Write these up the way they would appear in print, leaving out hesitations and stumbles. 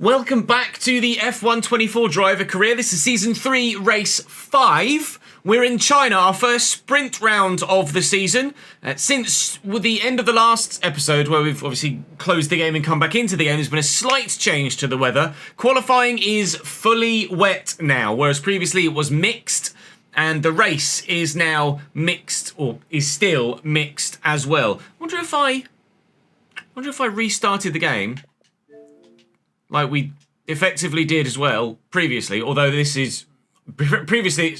Welcome back to the F1 24 driver career. This is season 3, race 5. We're in China, our first sprint round of the season. Since the end of the last episode, where we've obviously closed the game and come back into the game, there's been a slight change to the weather. Qualifying is fully wet now, whereas previously it was mixed. And the race is now mixed, or is still mixed as well. Wonder if I restarted the game like we effectively did as well previously, although this is previously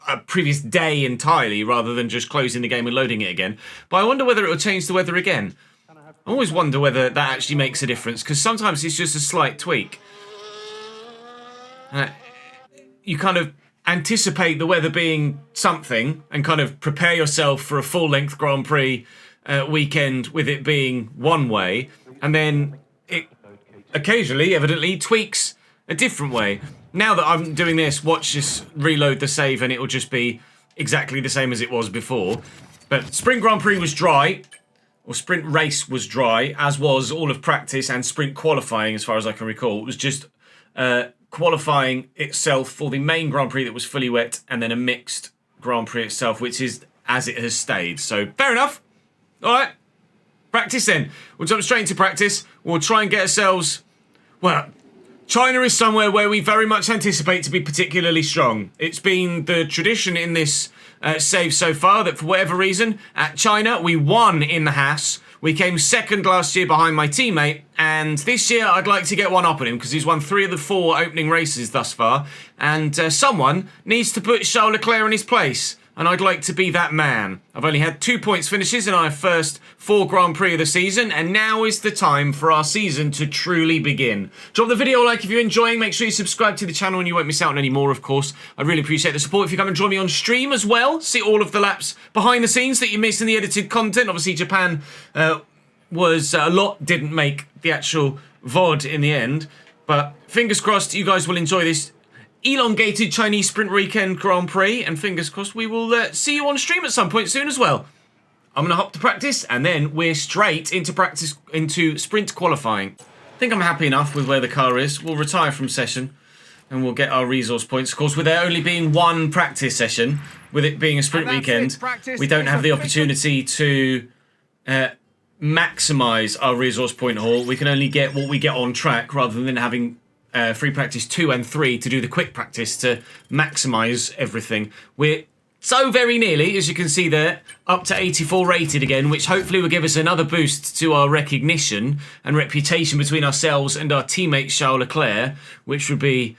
a previous day entirely rather than just closing the game and loading it again. But I wonder whether it will change the weather again. I always wonder whether that actually makes a difference, because sometimes it's just a slight tweak. You kind of anticipate the weather being something and kind of prepare yourself for a full-length Grand Prix weekend with it being one way, and then it occasionally, evidently, tweaks a different way. Now that I'm doing this, watch just reload the save and it will just be exactly the same as it was before. But Sprint Grand Prix was dry, or Sprint Race was dry, as was all of practice and Sprint qualifying as far as I can recall. It was just qualifying itself for the main Grand Prix that was fully wet, and then a mixed Grand Prix itself, which is as it has stayed. So, fair enough. All right. Practice then. We'll jump straight into practice. We'll try and get ourselves... Well, China is somewhere where we very much anticipate to be particularly strong. It's been the tradition in this save so far that for whatever reason, at China, we won in the Haas. We came second last year behind my teammate, and this year I'd like to get one up on him because he's won 3 of the 4 opening races thus far, and someone needs to put Charles Leclerc in his place. And I'd like to be that man. I've only had 2 points finishes in our first 4 Grand Prix of the season, and now is the time for our season to truly begin. Drop the video a like if you're enjoying. Make sure you subscribe to the channel and you won't miss out on any more, of course. I really appreciate the support. If you come and join me on stream as well, see all of the laps behind the scenes that you missed in the edited content. Obviously, Japan was a lot, didn't make the actual VOD in the end. But fingers crossed you guys will enjoy this elongated Chinese Sprint Weekend Grand Prix, and fingers crossed we will see you on stream at some point soon as well. I'm going to hop to practice, and then we're straight into sprint qualifying. I think I'm happy enough with where the car is. We'll retire from session, and we'll get our resource points. Of course, with there only being 1 practice session, with it being a sprint weekend, we don't have the opportunity to maximise our resource point haul. We can only get what we get on track, rather than having free practice 2 and 3 to do the quick practice to maximise everything. We're so very nearly, as you can see there, up to 84 rated again, which hopefully will give us another boost to our recognition and reputation between ourselves and our teammate Charles Leclerc, which would be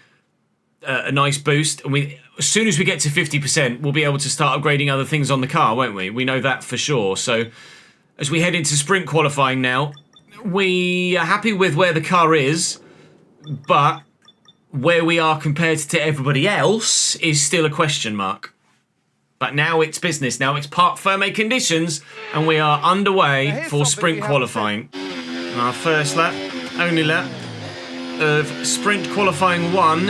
a nice boost. And as soon as we get to 50%, we'll be able to start upgrading other things on the car, won't we? We know that for sure. So as we head into sprint qualifying now, we are happy with where the car is, but where we are compared to everybody else is still a question mark. But now it's business. Now it's parc fermé conditions, and we are underway for sprint qualifying. Our first lap, only lap of sprint qualifying 1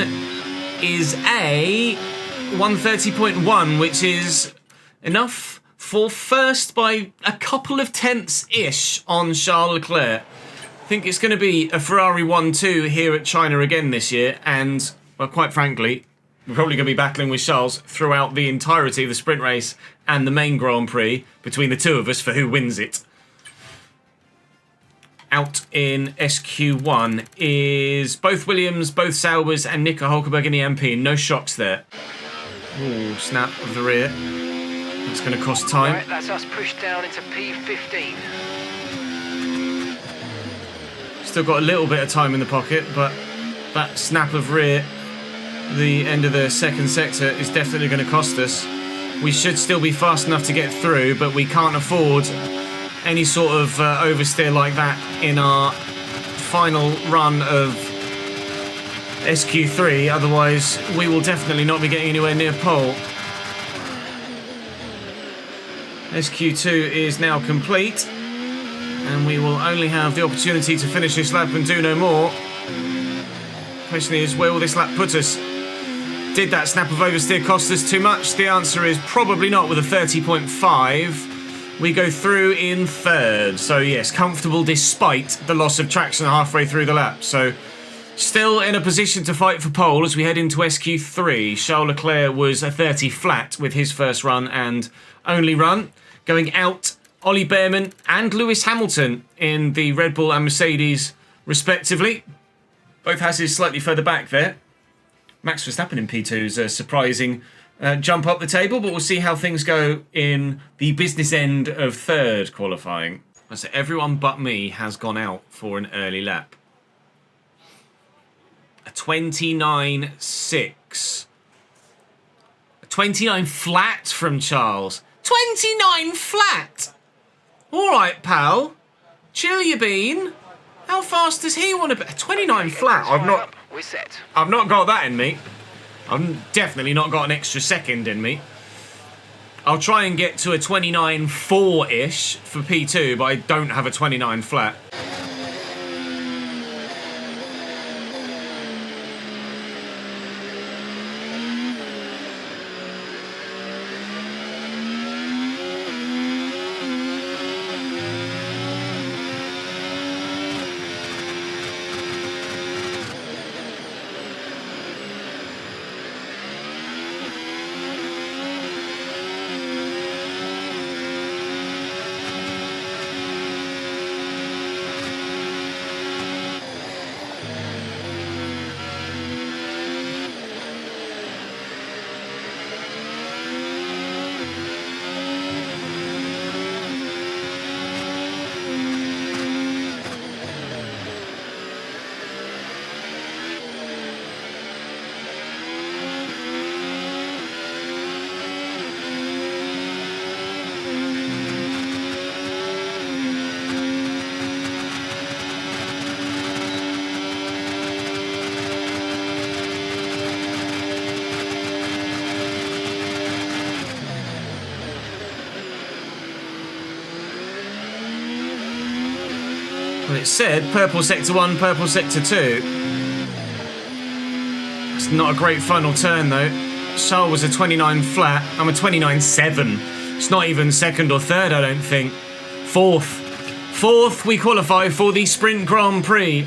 is a 1:30.1, which is enough for first by a couple of tenths-ish on Charles Leclerc. I think it's going to be a Ferrari 1-2 here at China again this year, and, well, quite frankly, we're probably going to be battling with Charles throughout the entirety of the sprint race and the main Grand Prix between the two of us for who wins it. Out in SQ1 is both Williams, both Saubers, and Nico Hulkenberg in the MP. No shocks there. Ooh, snap of the rear. That's going to cost time. Right, that's us pushed down into P15. Still got a little bit of time in the pocket, but that snap of rear, the end of the second sector, is definitely going to cost us. We should still be fast enough to get through, but we can't afford any sort of oversteer like that in our final run of SQ3, otherwise we will definitely not be getting anywhere near pole. SQ2 is now complete, and we will only have the opportunity to finish this lap and do no more. Question is, where will this lap put us? Did that snap of oversteer cost us too much? The answer is probably not, with a 30.5. We go through in third. So yes, comfortable despite the loss of traction halfway through the lap. So Still in a position to fight for pole as we head into SQ3. Charles Leclerc was a 30 flat with his first run and only run. Going out, Ollie Behrman and Lewis Hamilton in the Red Bull and Mercedes respectively. Both Hasses slightly further back there. Max Verstappen in P2's a surprising jump up the table, but we'll see how things go in the business end of third qualifying. So everyone but me has gone out for an early lap. A 29.6. A 29 flat from Charles. 29 flat! Alright, pal. Chill your bean. How fast does he want to be? 29 flat. I've not got that in me. I've definitely not got an extra second in me. I'll try and get to a 29.4-ish for P2, but I don't have a 29 flat. Well, it said purple sector 1, purple sector 2. It's not a great final turn though. Charles was a 29 flat. I'm a 29.7. It's not even second or third, I don't think. Fourth. Fourth, we qualify for the Sprint Grand Prix.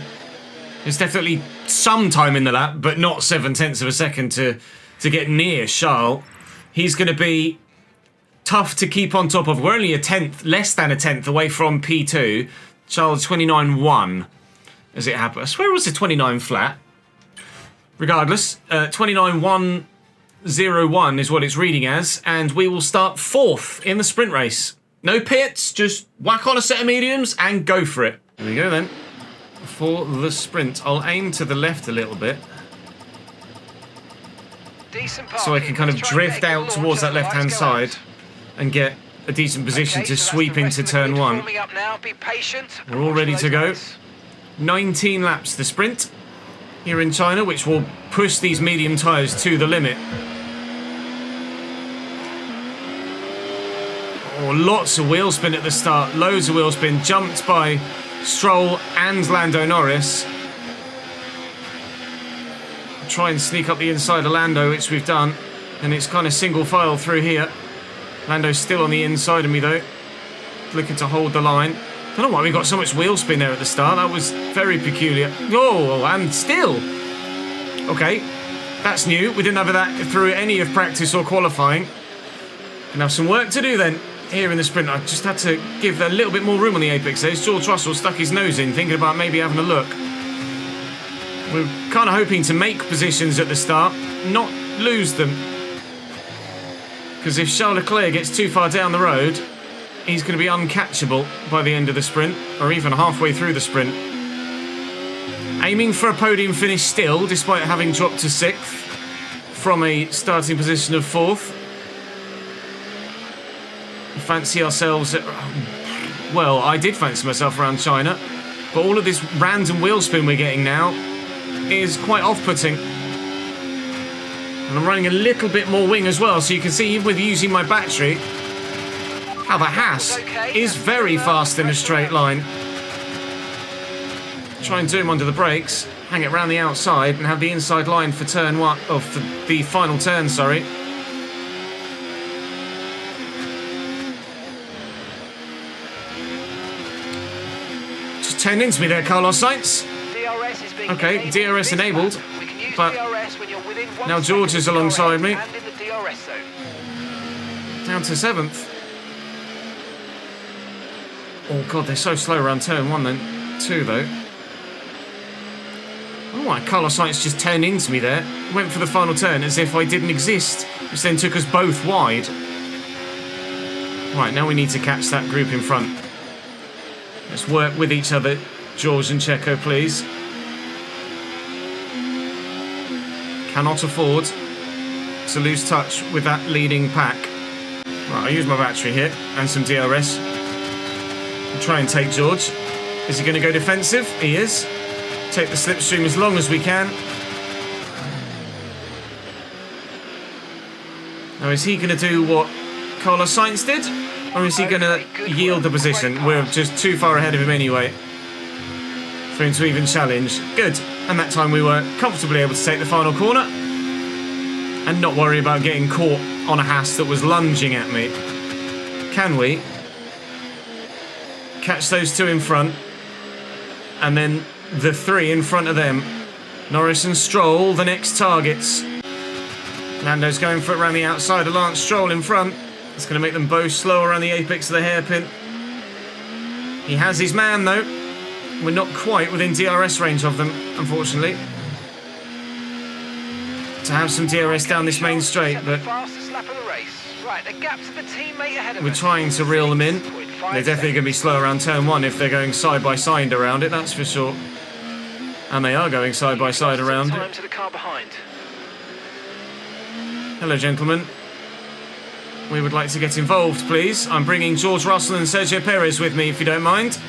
There's definitely some time in the lap, but not 7/10 of a second to get near Charles. He's going to be tough to keep on top of. We're only a tenth, less than a tenth away from P2. Charles 29.1 as it happened. I swear it was a 29 flat. Regardless, 29.101 is what it's reading as, and we will start fourth in the sprint race. No pits, just whack on a set of mediums and go for it. Here we go then. For the sprint, I'll aim to the left a little bit. So I can kind of drift out towards that left-hand side and get a decent position to sweep into turn 1. We're all ready to go. 19 laps the sprint here in China, which will push these medium tyres to the limit. Oh, lots of wheel spin at the start, loads of wheel spin, jumped by Stroll and Lando Norris. Try and sneak up the inside of Lando, which we've done, and it's kind of single file through here. Lando's still on the inside of me though, looking to hold the line. Don't know why we got so much wheel spin there at the start. That was very peculiar. Oh, and still. Okay, that's new. We didn't have that through any of practice or qualifying. And have some work to do then here in the sprint. I just had to give a little bit more room on the apex there. George Russell stuck his nose in, thinking about maybe having a look. We're kind of hoping to make positions at the start, not lose them. Because if Charles Leclerc gets too far down the road, he's going to be uncatchable by the end of the sprint, or even halfway through the sprint. Aiming for a podium finish still, despite having dropped to 6th from a starting position of 4th. Fancy ourselves at... Well, I did fancy myself around China, but all of this random wheel spin we're getting now is quite off-putting. And I'm running a little bit more wing as well, so you can see even with using my battery, how the Haas is very fast in a straight line. Try and do him under the brakes, hang it round the outside and have the inside line for turn 1, or for the final turn, sorry. Just turned into me there, Carlos Sainz. DRS is being Okay, enabled DRS this enabled, lap. We can use but DRS when you're within 1 now George second is of the alongside car me. and in the DRS zone. Down to 7th. Oh god, they're so slow around turn 1 then. 2 though. Oh my, Carlos Sainz just turned into me there. Went for the final turn as if I didn't exist, which then took us both wide. Right, now we need to catch that group in front. Let's work with each other, George and Checo, please. Cannot afford to lose touch with that leading pack. Right, I'll use my battery here and some DRS. We'll try and take George. Is he going to go defensive? He is. Take the slipstream as long as we can. Now, is he going to do what Carlos Sainz did? Or is he going to yield the position? We're just too far ahead of him anyway for him to even challenge. Good. And that time we were comfortably able to take the final corner and not worry about getting caught on a Haas that was lunging at me. Can we catch those 2 in front and then the 3 in front of them? Norris and Stroll, the next targets. Lando's going for it around the outside of Lance Stroll in front. It's going to make them both slow around the apex of the hairpin. He has his man though. We're not quite within DRS range of them, unfortunately. To have some DRS down this main straight, but we're trying to reel them in. They're definitely going to be slow around turn 1 if they're going side by side around it, that's for sure. And they are going side by side around it. Hello, gentlemen. We would like to get involved, please. I'm bringing George Russell and Sergio Perez with me, if you don't mind.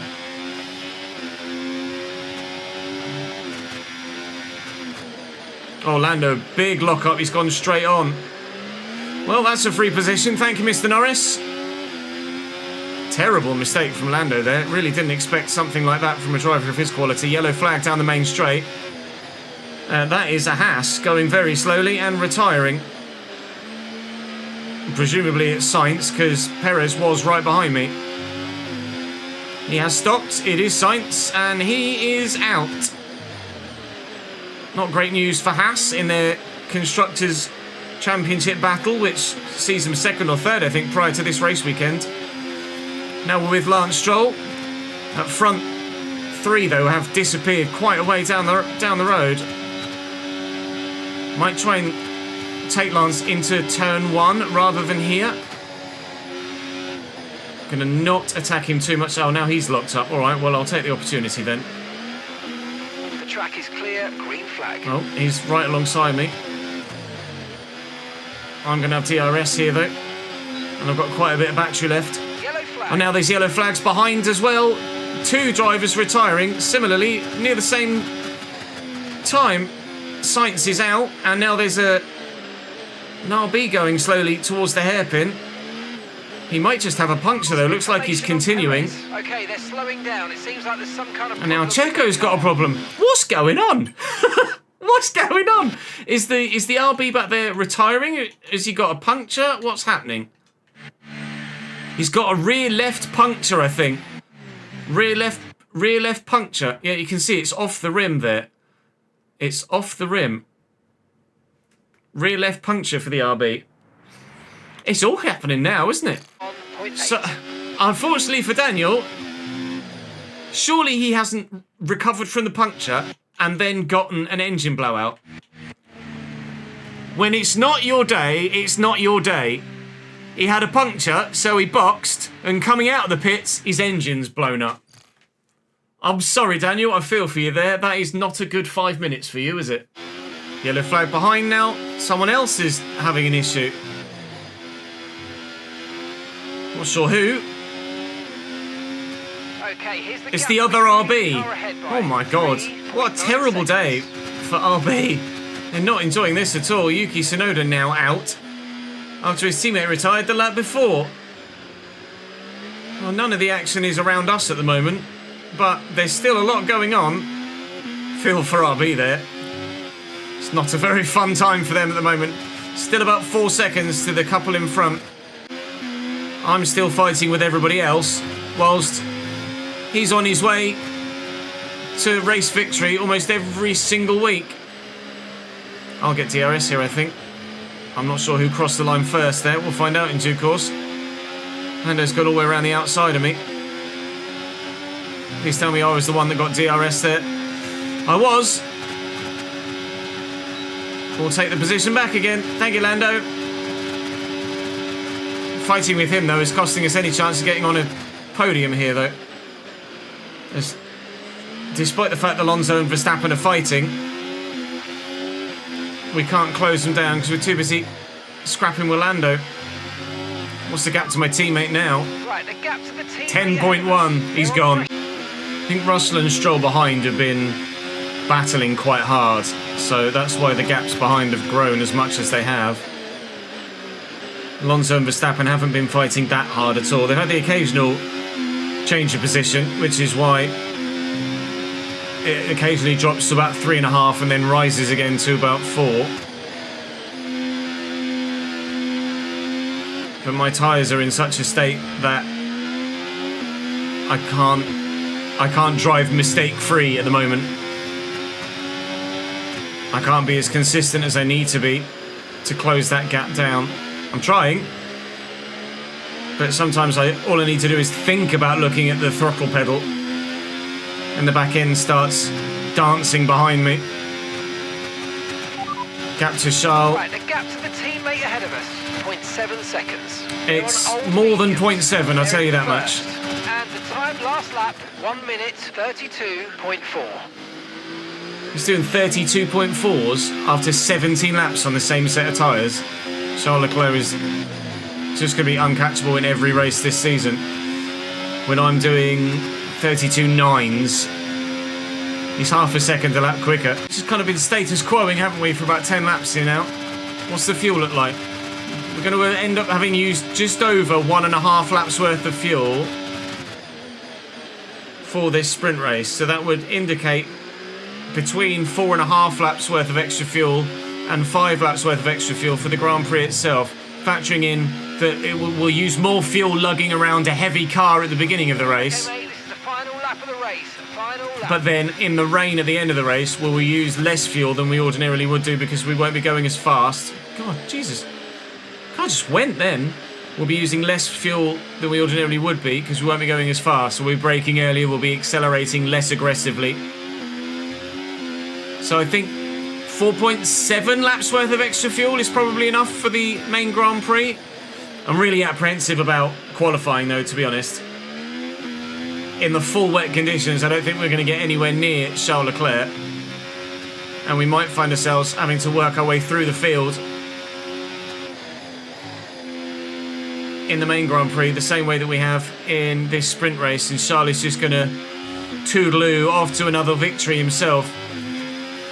Oh, Lando, big lock-up. He's gone straight on. Well, that's a free position. Thank you, Mr. Norris. Terrible mistake from Lando there. Really didn't expect something like that from a driver of his quality. Yellow flag down the main straight. That is a Haas going very slowly and retiring. Presumably it's Sainz, because Perez was right behind me. He has stopped. It is Sainz, and he is out. Not great news for Haas in their Constructors' Championship battle, which sees them 2nd or 3rd, I think, prior to this race weekend. Now we're with Lance Stroll. Up front 3, though, have disappeared quite a way down the road. Might try and take Lance into turn 1 rather than here. Gonna not attack him too much. Oh, now he's locked up. All right, well, I'll take the opportunity then. The track is clear, green flag. Oh, he's right alongside me. I'm gonna have DRS here though, and I've got quite a bit of battery left. Yellow flag. And now there's yellow flags behind as well. 2 drivers retiring similarly near the same time. Sainz is out, and now there's an RB going slowly towards the hairpin. He might just have a puncture though. Looks like he's continuing. Okay, they're slowing down. It seems like there's some kind of. And now Checo's got a problem. What's going on? What's going on? Is the RB back there retiring? Has he got a puncture? What's happening? He's got a rear left puncture, I think. Rear left puncture. Yeah, you can see it's off the rim there. It's off the rim. Rear left puncture for the RB. It's all happening now, isn't it? So, unfortunately for Daniel, surely he hasn't recovered from the puncture and then gotten an engine blowout. When it's not your day, it's not your day. He had a puncture, so he boxed, and coming out of the pits, his engine's blown up. I'm sorry, Daniel, I feel for you there. That is not a good 5 minutes for you, is it? Yellow flag behind now. Someone else is having an issue. Not sure who. Okay, here's the It's the other RB. Oh my god. 3. What a terrible day for RB. They're not enjoying this at all. Yuki Tsunoda now out after his teammate retired the lap before. Well, none of the action is around us at the moment, but there's still a lot going on. Feel for RB there. It's not a very fun time for them at the moment. Still about 4 seconds to the couple in front. I'm still fighting with everybody else, whilst he's on his way to race victory almost every single week. I'll get DRS here, I think. I'm not sure who crossed the line first there. We'll find out in due course. Lando's got all the way around the outside of me. Please tell me I was the one that got DRS there. I was. We'll take the position back again. Thank you, Lando. Fighting with him, though, is costing us any chance of getting on a podium here, though. Despite the fact that Alonso and Verstappen are fighting, we can't close them down because we're too busy scrapping with Lando. What's the gap to my teammate now? Right, the gap to the team. 10.1. He's gone. I think Russell and Stroll behind have been battling quite hard, so that's why the gaps behind have grown as much as they have. Alonso and Verstappen haven't been fighting that hard at all. They've had the occasional change of position, which is why it occasionally drops to about 3.5 and then rises again to about 4. But my tyres are in such a state that I can't drive mistake-free at the moment. I can't be as consistent as I need to be to close that gap down. I'm trying, but sometimes all I need to do is think about looking at the throttle pedal and the back end starts dancing behind me. Gap to Charles. Right, the gap to the teammate ahead of us, 0.7 seconds. It's more than 0.7, I'll tell you that much. And the time last lap, 1 minute 32.4. He's doing 32.4s after 17 laps on the same set of tyres. Charles Leclerc is just going to be uncatchable in every race this season. When I'm doing 32.9s, he's half a second a lap quicker. It's just kind of been status quoing, haven't we, for about 10 laps here now. What's the fuel look like? We're going to end up having used just over 1.5 laps worth of fuel for this sprint race. So that would indicate between 4.5 laps worth of extra fuel and 5 laps worth of extra fuel for the Grand Prix itself, factoring in that it will use more fuel lugging around a heavy car at the beginning of the race. Okay, mate, this is the final lap of the race. Final lap. But then in the rain at the end of the race, will we use less fuel than we ordinarily would do because we won't be going as fast? God, Jesus. I just went then. We'll be using less fuel than we ordinarily would be because we won't be going as fast. So we'll be braking earlier, we'll be accelerating less aggressively. So I think 4.7 laps worth of extra fuel is probably enough for the main Grand Prix. I'm really apprehensive about qualifying though, to be honest. In the full wet conditions, I don't think we're going to get anywhere near Charles Leclerc. And we might find ourselves having to work our way through the field in the main Grand Prix the same way that we have in this sprint race. And Charles is just going to toodaloo off to another victory himself.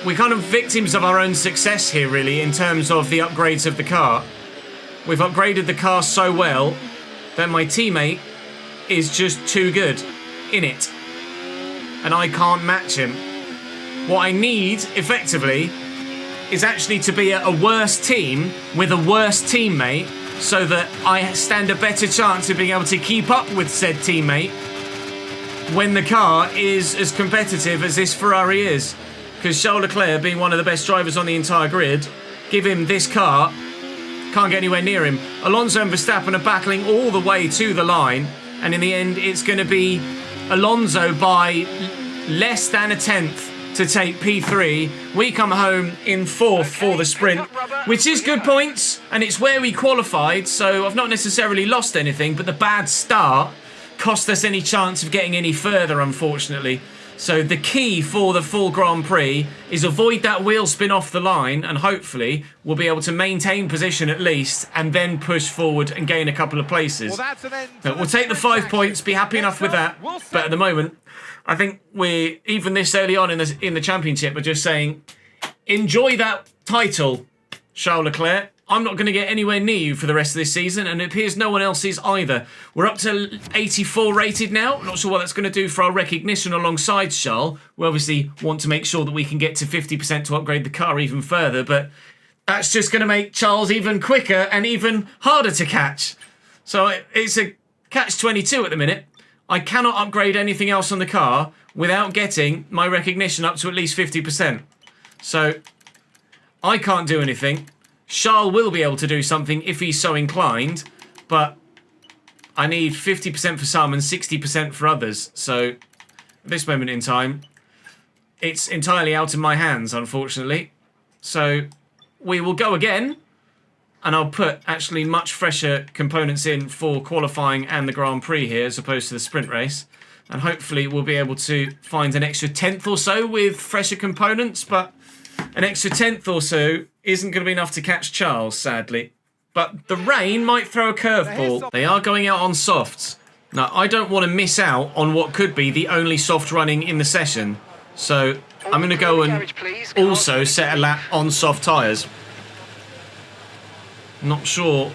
We're kind of victims of our own success here, really, in terms of the upgrades of the car. We've upgraded the car so well that my teammate is just too good in it. And I can't match him. What I need, effectively, is actually to be a worse team with a worse teammate so that I stand a better chance of being able to keep up with said teammate when the car is as competitive as this Ferrari is. Because Charles Leclerc, being one of the best drivers on the entire grid, give him this car, can't get anywhere near him. Alonso and Verstappen are battling all the way to the line, and in the end it's going to be Alonso by less than a tenth to take P3. We come home in 4th for the sprint, which is good points, and it's where we qualified, so I've not necessarily lost anything, but the bad start cost us any chance of getting any further, unfortunately. So the key for the full Grand Prix is avoid that wheel spin off the line, and hopefully we'll be able to maintain position at least and then push forward and gain a couple of places. We'll take the 5 points, be happy enough with that. But at the moment, I think we're, even this early on in the championship, we're just saying, enjoy that title, Charles Leclerc. I'm not going to get anywhere near you for the rest of this season, and it appears no one else is either. We're up to 84 rated now. Not sure what that's going to do for our recognition alongside Charles. We obviously want to make sure that we can get to 50% to upgrade the car even further, but that's just going to make Charles even quicker and even harder to catch. So it's a catch-22 at the minute. I cannot upgrade anything else on the car without getting my recognition up to at least 50%. So I can't do anything. Charles will be able to do something if he's so inclined, but I need 50% for some and 60% for others. So at this moment in time, it's entirely out of my hands, unfortunately. So we will go again, and I'll put actually much fresher components in for qualifying and the Grand Prix here as opposed to the sprint race. And hopefully we'll be able to find an extra 10th or so with fresher components, but an extra 10th or so isn't going to be enough to catch Charles, sadly. But the rain might throw a curveball. They are going out on softs. Now, I don't want to miss out on what could be the only soft running in the session. So I'm going to go and also set a lap on soft tyres. Not sure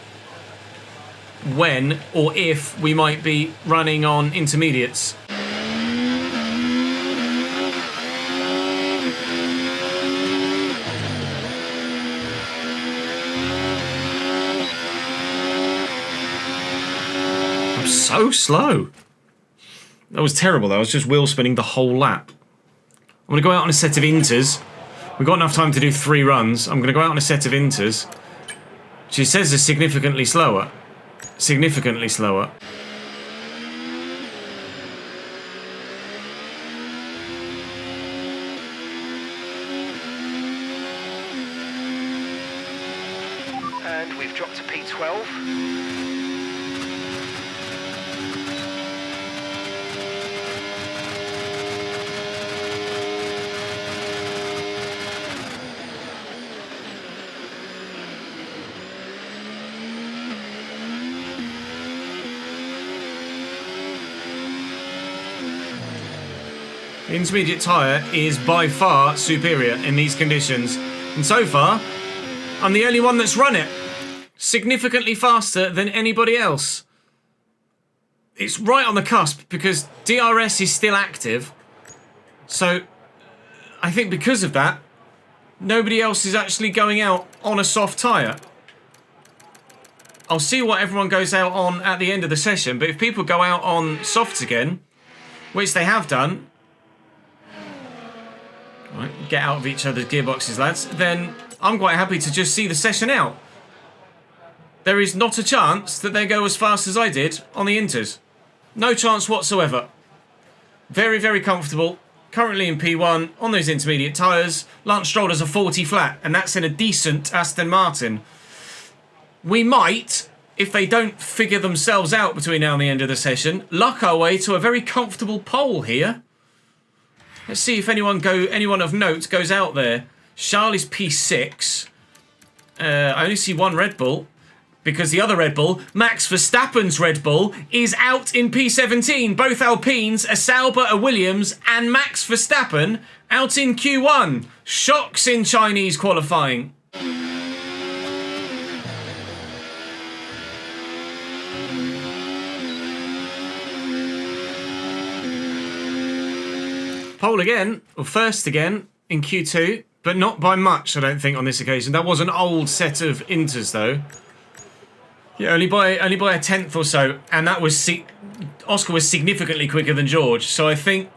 when or if we might be running on intermediates. I'm so slow. That was terrible though. I was just wheel spinning the whole lap. I'm going to go out on a set of inters. We've got enough time to do 3 runs. I'm going to go out on a set of inters. She says is significantly slower. Significantly slower. And we've dropped to P12. The intermediate tyre is by far superior in these conditions. And so far, I'm the only one that's run it. Significantly faster than anybody else. It's right on the cusp because DRS is still active. So I think because of that, nobody else is actually going out on a soft tyre. I'll see what everyone goes out on at the end of the session, but if people go out on softs again, which they have done, right, get out of each other's gearboxes, lads, then I'm quite happy to just see the session out. There is not a chance that they go as fast as I did on the inters. No chance whatsoever. Very, very comfortable. Currently in P1 on those intermediate tyres. Lance Stroll does a 40 flat, and that's in a decent Aston Martin. We might, if they don't figure themselves out between now and the end of the session, luck our way to a very comfortable pole here. Let's see if anyone of note goes out there. Charles is P6. I only see one Red Bull because the other Red Bull, Max Verstappen's Red Bull, is out in P17. Both Alpines, a Sauber, a Williams, and Max Verstappen out in Q1. Shocks in Chinese qualifying. Pole again, or first again, in Q2, but not by much, I don't think, on this occasion. That was an old set of inters, though. Yeah, only by a 10th or so, and that was Oscar was significantly quicker than George, so I think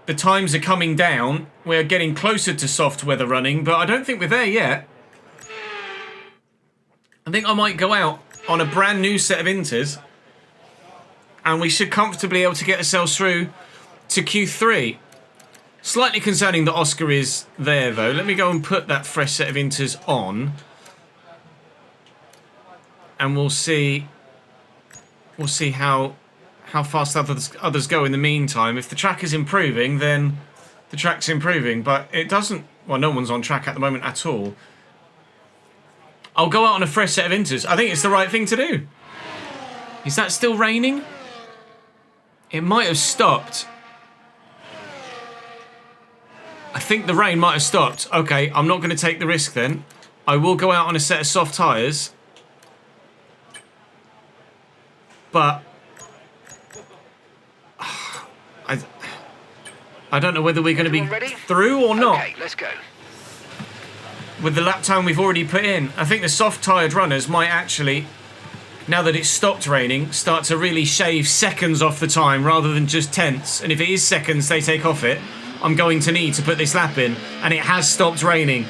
the times are coming down. We're getting closer to soft weather running, but I don't think we're there yet. I think I might go out on a brand new set of inters, and we should comfortably be able to get ourselves through to Q3. Slightly concerning that Oscar is there, though. Let me go and put that fresh set of inters on. And we'll see how fast others go in the meantime. If the track is improving, then the track's improving. But it doesn't... Well, no one's on track at the moment at all. I'll go out on a fresh set of inters. I think it's the right thing to do. Is that still raining? It might have stopped. I think the rain might have stopped. Okay, I'm not going to take the risk then. I will go out on a set of soft tyres. But I don't know whether we're going to be through or not. Okay, let's go. With the lap time we've already put in. I think the soft-tyred runners might actually now that it's stopped raining, start to really shave seconds off the time rather than just tenths. And if it is seconds they take off it, I'm going to need to put this lap in. And it has stopped raining.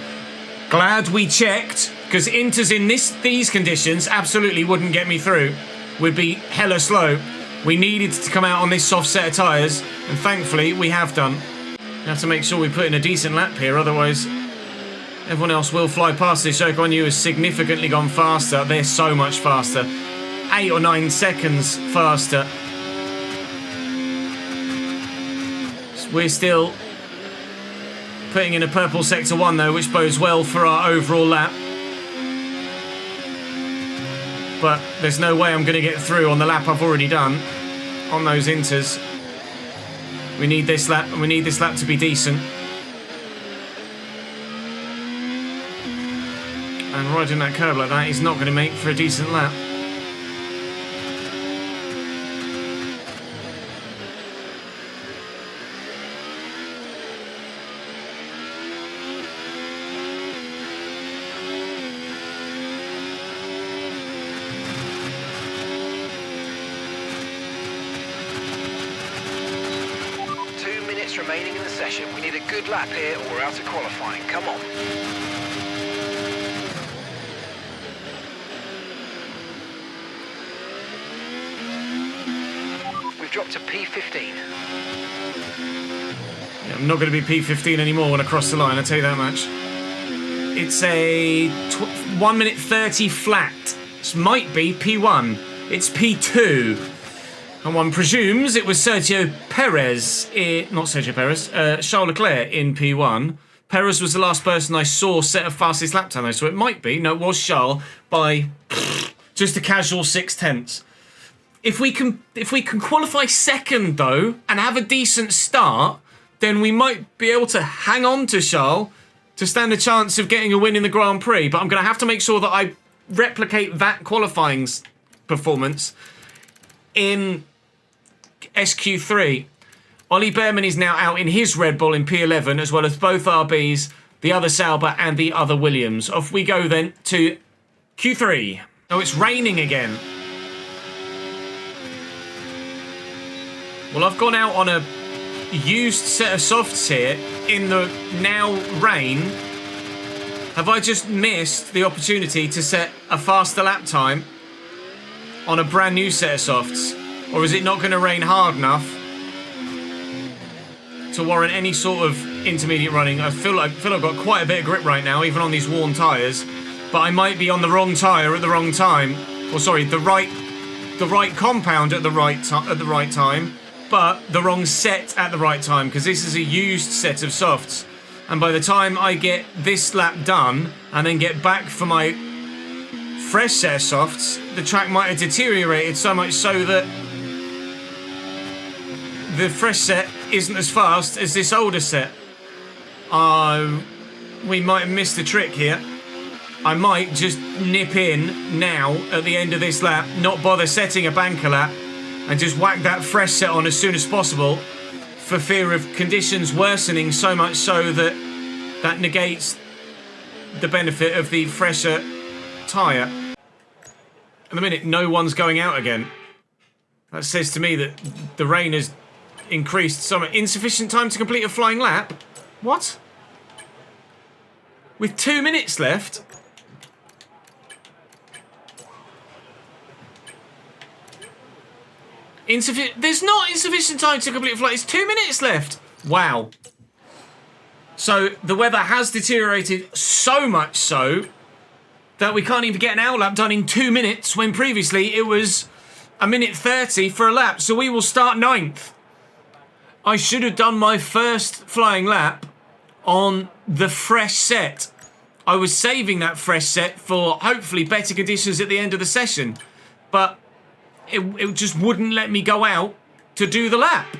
Glad we checked, because inters in these conditions absolutely wouldn't get me through. Would be hella slow. We needed to come out on this soft set of tyres, and thankfully we have done. We have to make sure we put in a decent lap here, otherwise everyone else will fly past this. Ocon U has significantly gone faster. They're so much faster. 8 or 9 seconds faster. We're still putting in a purple sector 1 though, which bodes well for our overall lap. But there's no way I'm going to get through on the lap I've already done on those inters. We need this lap, and we need this lap to be decent. And riding that curb like that is not going to make for a decent lap. Remaining in the session. We need a good lap here or we're out of qualifying. Come on. We've dropped to P15. Yeah, I'm not going to be P15 anymore when I cross the line, I'll tell you that much. It's a 1 minute 30 flat. This might be P1. It's P2. And one presumes it was Sergio Perez, not Sergio Perez, Charles Leclerc in P1. Perez was the last person I saw set a fastest lap time though, so it might be, no, it was Charles by just a casual 6/10. If we can qualify second though and have a decent start, then we might be able to hang on to Charles to stand a chance of getting a win in the Grand Prix. But I'm going to have to make sure that I replicate that qualifying performance in SQ3. Ollie Behrman is now out in his Red Bull in P11, as well as both RBs, the other Sauber and the other Williams. Off we go then to Q3. Oh, it's raining again. Well, I've gone out on a used set of softs here in the now rain. Have I just missed the opportunity to set a faster lap time on a brand new set of softs? Or is it not going to rain hard enough to warrant any sort of intermediate running? I feel I've got quite a bit of grip right now, even on these worn tyres. But I might be on the wrong tyre at the wrong time. Or sorry, the right compound at the right time, but the wrong set at the right time, because this is a used set of softs. And by the time I get this lap done and then get back for my fresh set of softs, the track might have deteriorated so much so that the fresh set isn't as fast as this older set. We might have missed a trick here. I might just nip in now at the end of this lap, not bother setting a banker lap, and just whack that fresh set on as soon as possible for fear of conditions worsening so much so that that negates the benefit of the fresher tyre. At the minute, no one's going out again. That says to me that the rain has increased so much. Insufficient time to complete a flying lap? What? With 2 minutes left? There's not insufficient time to complete a flight. It's 2 minutes left. Wow. So the weather has deteriorated so much so that we can't even get an hour lap done in 2 minutes when previously it was 1 minute 30 for a lap. So we will start 9th. I should have done my first flying lap on the fresh set. I was saving that fresh set for hopefully better conditions at the end of the session. But it just wouldn't let me go out to do the lap.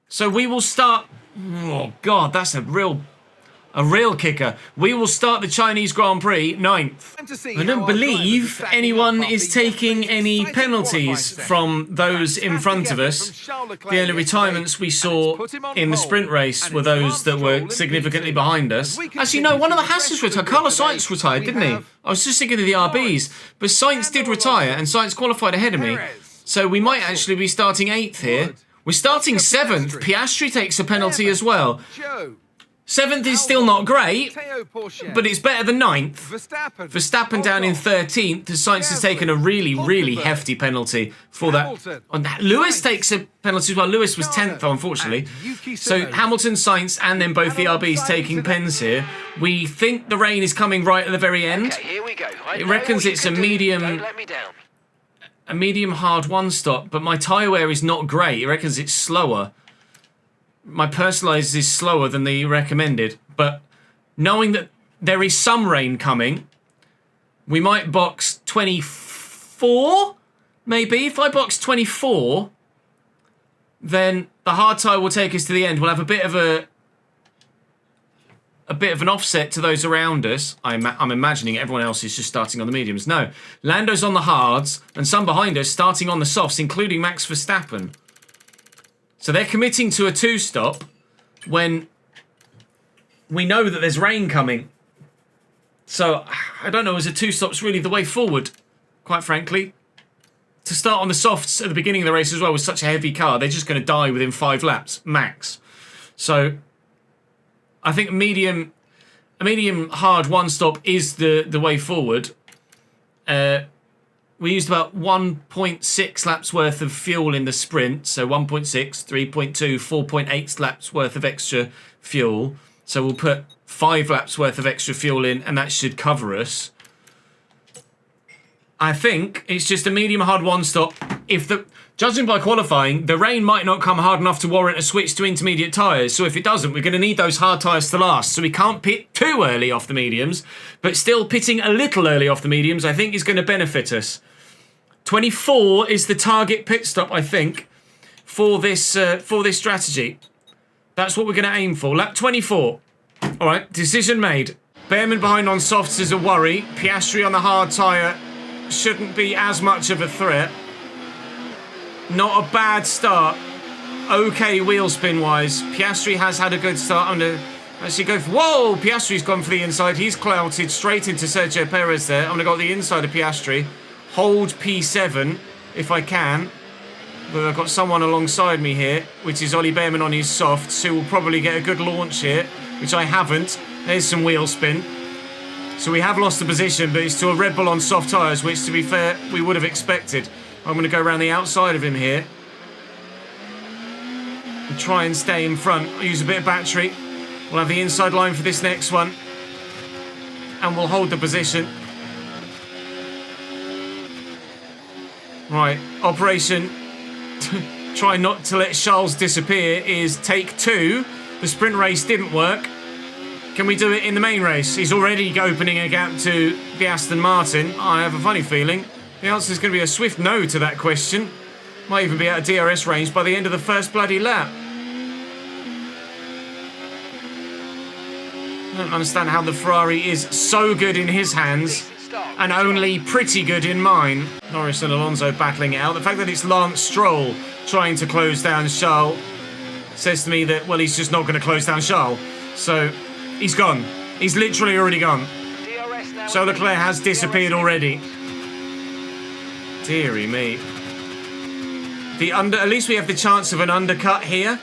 So we will start... Oh, God, that's a real... A real kicker. We will start the Chinese Grand Prix 9th. I don't believe anyone is taking any penalties from those in front of us. The only retirements we saw in the sprint race were those that were significantly behind us. Actually, no, one of the Hassers retired. Carlos Sainz retired, didn't he? I was just thinking of the RBs. But Sainz did retire, and Sainz qualified ahead of me. So we might actually be starting 8th here. We're starting 7th. Piastri takes a penalty as well. 7th is still not great, but it's better than 9th. Verstappen down in 13th, as Sainz has taken a really, really hefty penalty for that. Lewis takes a penalty as well. Lewis was 10th, though, unfortunately. So Hamilton, Sainz, and then both the RBs taking pens here. We think the rain is coming right at the very end. It reckons it's a medium hard one stop, but my tyre wear is not great. It reckons it's slower. My personalised is slower than the recommended, but knowing that there is some rain coming, we might box 24, maybe. If I box 24, then the hard tyre will take us to the end. We'll have a bit of an offset to those around us. I'm imagining everyone else is just starting on the mediums. No, Lando's on the hards, and some behind us starting on the softs, including Max Verstappen. So they're committing to a 2-stop when we know that there's rain coming. So I don't know, as a 2-stop's really the way forward, quite frankly. To start on the softs at the beginning of the race as well with such a heavy car, they're just going to die within 5 laps, max. So I think a medium hard 1-stop is the way forward. We used about 1.6 laps worth of fuel in the sprint. So 1.6, 3.2, 4.8 laps worth of extra fuel. So we'll put 5 laps worth of extra fuel in, and that should cover us. I think it's just a medium hard 1-stop. Judging by qualifying, the rain might not come hard enough to warrant a switch to intermediate tyres. So if it doesn't, we're going to need those hard tyres to last. So we can't pit too early off the mediums, but still pitting a little early off the mediums, I think, is going to benefit us. 24 is the target pit stop, I think, for this strategy. That's what we're going to aim for. Lap 24. All right, decision made. Behrman behind on softs is a worry. Piastri on the hard tyre shouldn't be as much of a threat. Not a bad start. Okay, wheel spin wise. Piastri has had a good start under. Actually, go for. Whoa! Piastri's gone for the inside. He's clouted straight into Sergio Perez there. I'm going to go the inside of Piastri. Hold P7 if I can. But I've got someone alongside me here, which is Ollie Behrman on his softs, who will probably get a good launch here, which I haven't. There's some wheel spin. So we have lost the position, but it's to a Red Bull on soft tyres, which, to be fair, we would have expected. I'm going to go around the outside of him here and try and stay in front. I'll use a bit of battery. We'll have the inside line for this next one, and we'll hold the position. Right, operation try not to let Charles disappear is take 2. The sprint race didn't work. Can we do it in the main race? He's already opening a gap to the Aston Martin. I have a funny feeling the answer is going to be a swift no to that question. Might even be out of DRS range by the end of the first bloody lap. I don't understand how the Ferrari is so good in his hands and only pretty good in mine. Norris and Alonso battling it out. The fact that it's Lance Stroll trying to close down Charles says to me that, well, he's just not going to close down Charles. So he's gone. He's literally already gone. Charles Leclerc has disappeared already. Deary me. At least we have the chance of an undercut here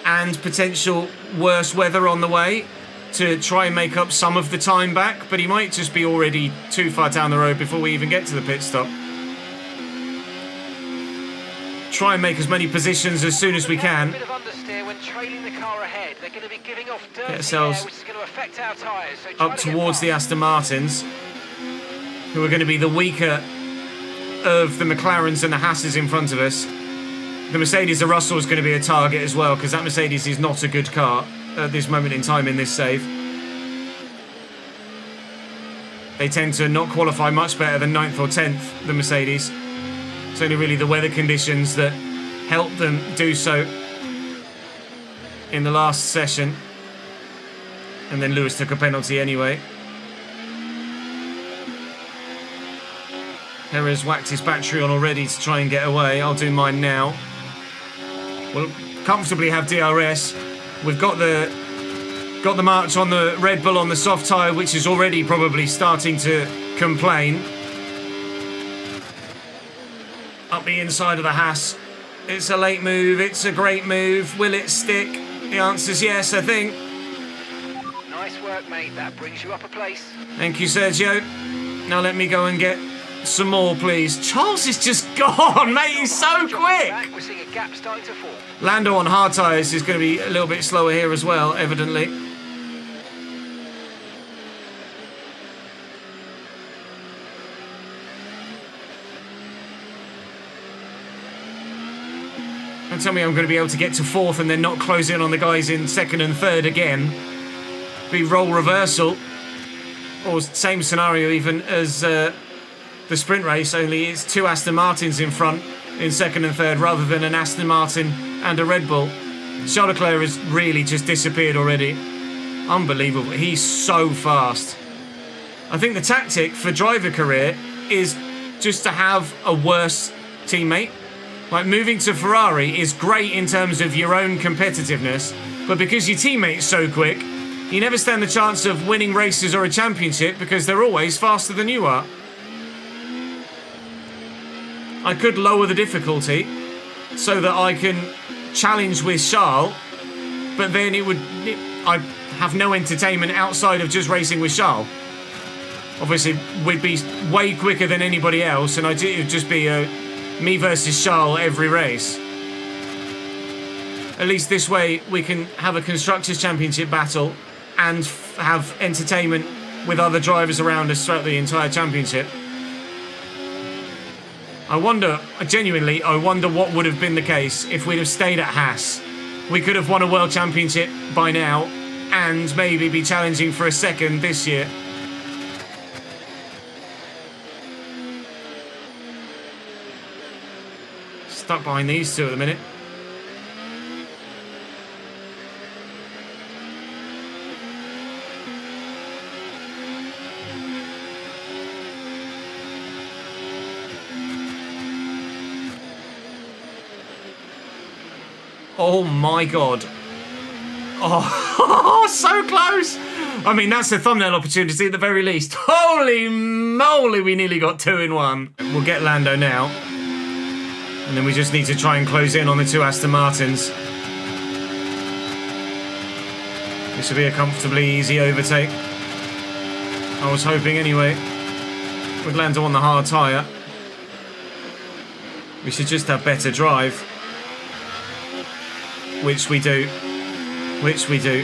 and potential worse weather on the way to try and make up some of the time back, but he might just be already too far down the road before we even get to the pit stop. Try and make as many positions as soon as we can. Get ourselves up towards the Aston Martins, who are going to be the weaker of the McLarens and the Hasses in front of us. The Mercedes, the Russell, is going to be a target as well, because that Mercedes is not a good car at this moment in time in this save. They tend to not qualify much better than 9th or 10th, the Mercedes. It's only really the weather conditions that help them do so in the last session. And then Lewis took a penalty anyway. Perez whacked his battery on already to try and get away. I'll do mine now. We'll comfortably have DRS. We've got the march on the Red Bull on the soft tyre, which is already probably starting to complain. Up the inside of the Haas. It's a late move. It's a great move. Will it stick? The answer's yes, I think. Nice work, mate. That brings you up a place. Thank you, Sergio. Now let me go and get some more, please. Charles is just gone, mate. He's so quick. We're seeing a gap starting to form. Lando on hard tyres is going to be a little bit slower here as well, evidently. Don't tell me I'm going to be able to get to fourth and then not close in on the guys in second and third again. Be role reversal. Or same scenario even as the sprint race, only it's 2 Aston Martins in front in second and third rather than an Aston Martin and a Red Bull. Charles Leclerc has really just disappeared already. Unbelievable. He's so fast. I think the tactic for driver career is just to have a worse teammate. Like, moving to Ferrari is great in terms of your own competitiveness, but because your teammate's so quick, you never stand the chance of winning races or a championship because they're always faster than you are. I could lower the difficulty so that I can challenge with Charles, but then I'd have no entertainment outside of just racing with Charles. Obviously, we'd be way quicker than anybody else, and it would just be me versus Charles every race. At least this way we can have a Constructors' Championship battle and have entertainment with other drivers around us throughout the entire championship. I wonder what would have been the case if we'd have stayed at Haas. We could have won a World Championship by now and maybe be challenging for a second this year. Stuck behind these two at the minute. Oh my god. Oh, so close. I mean, that's a thumbnail opportunity at the very least. Holy moly, we nearly got 2 in 1. We'll get Lando now. And then we just need to try and close in on the 2 Aston Martins. This will be a comfortably easy overtake. I was hoping anyway. With Lando on the hard tyre. We should just have better drive. Which we do. Which we do.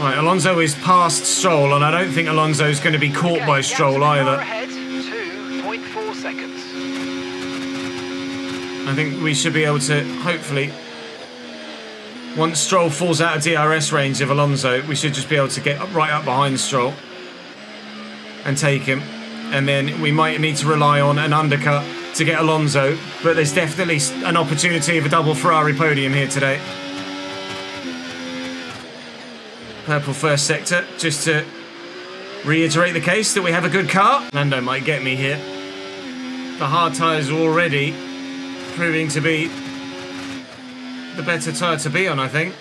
Right, Alonso is past Stroll, and I don't think Alonso's going to be caught by Stroll either. Ahead, 2.4 seconds. I think we should be able to, hopefully, once Stroll falls out of DRS range of Alonso, we should just be able to get right up behind Stroll and take him. And then we might need to rely on an undercut to get Alonso, but there's definitely an opportunity of a double Ferrari podium here today. Purple first sector, just to reiterate the case that we have a good car. Lando might get me here. The hard tyres are already proving to be the better tyre to be on, I think.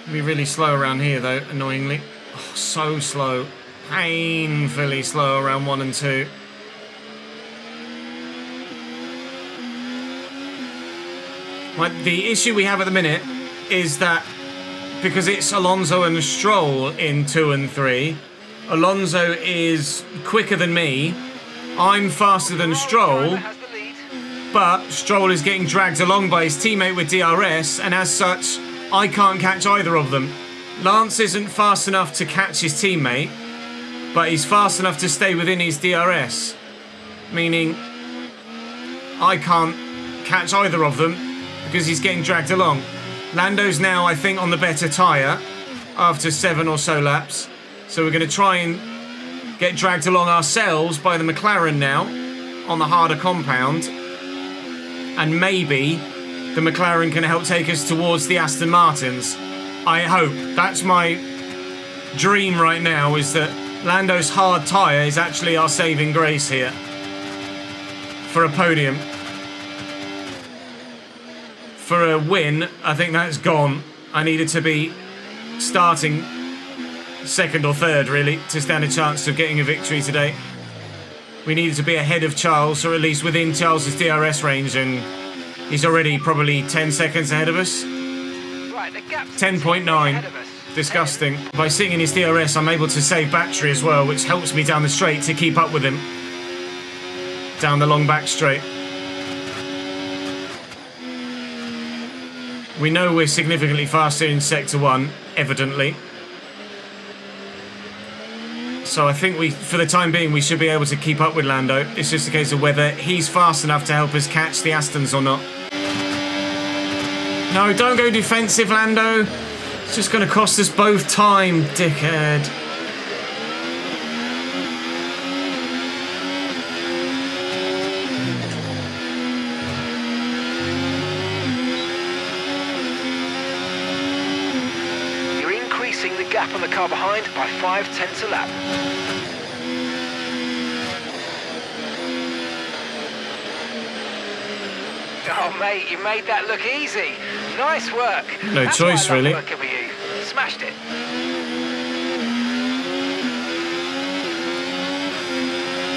It'll be really slow around here though, annoyingly. Oh, so slow. Painfully slow around 1 and 2. Like, the issue we have at the minute is that because it's Alonso and Stroll in 2 and 3, Alonso is quicker than me, I'm faster than Stroll, but Stroll is getting dragged along by his teammate with DRS, and as such, I can't catch either of them. Lance isn't fast enough to catch his teammate, but he's fast enough to stay within his DRS, meaning I can't catch either of them because he's getting dragged along. Lando's now, I think, on the better tyre after 7 or so laps. So we're going to try and get dragged along ourselves by the McLaren now on the harder compound. And maybe the McLaren can help take us towards the Aston Martins. I hope. That's my dream right now, is that Lando's hard tyre is actually our saving grace here for a podium. For a win, I think that's gone. I needed to be starting second or third, really, to stand a chance of getting a victory today. We needed to be ahead of Charles, or at least within Charles's DRS range, and he's already probably 10 seconds ahead of us. Right, the gap's 10.9. ahead of us. Disgusting. By seeing in his DRS, I'm able to save battery as well, which helps me down the straight to keep up with him. Down the long back straight. We know we're significantly faster in Sector 1, evidently. So I think for the time being, we should be able to keep up with Lando. It's just a case of whether he's fast enough to help us catch the Astons or not. No, don't go defensive, Lando. It's just going to cost us both time, dickhead. You're increasing the gap on the car behind by 0.5 a lap. Oh, mate, you made that look easy. Nice work. No That's choice, why I love really. working with you. Smashed it.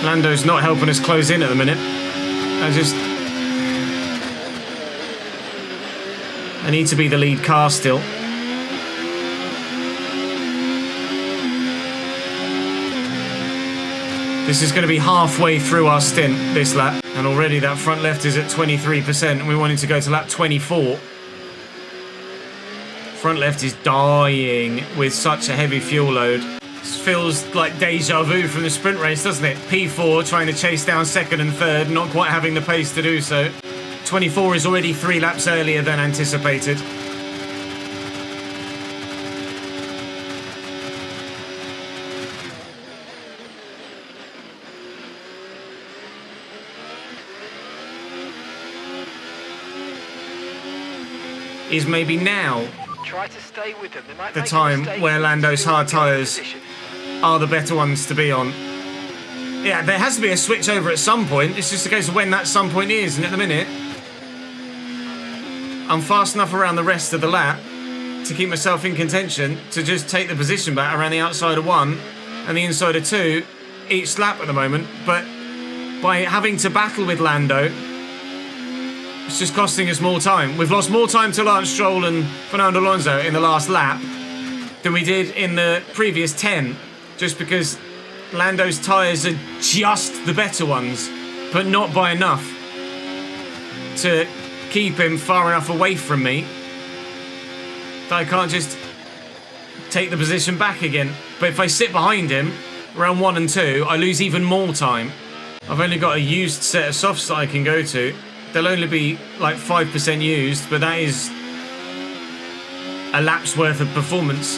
Lando's not helping us close in at the minute. I need to be the lead car still. This is going to be halfway through our stint, this lap, and already that front left is at 23%, and we wanted to go to lap 24. Front left is dying with such a heavy fuel load. This feels like deja vu from the sprint race, doesn't it? P4 trying to chase down second and third, not quite having the pace to do so. 24 is already 3 laps earlier than anticipated. Is maybe now Try to stay with them. They might the make a time mistake where if Lando's they hard get in tyres position. are the better ones to be on. Yeah, there has to be a switch over at some point. It's just a case of when that some point is, and at the minute I'm fast enough around the rest of the lap to keep myself in contention to just take the position back around the outside of 1 and the inside of 2 each lap at the moment. But by having to battle with Lando, it's just costing us more time. We've lost more time to Lance Stroll and Fernando Alonso in the last lap than we did in the previous 10, just because Lando's tyres are just the better ones, but not by enough to keep him far enough away from me that I can't just take the position back again. But if I sit behind him around 1 and 2, I lose even more time. I've only got a used set of softs that I can go to. They'll only be like 5% used, but that is a lap's worth of performance.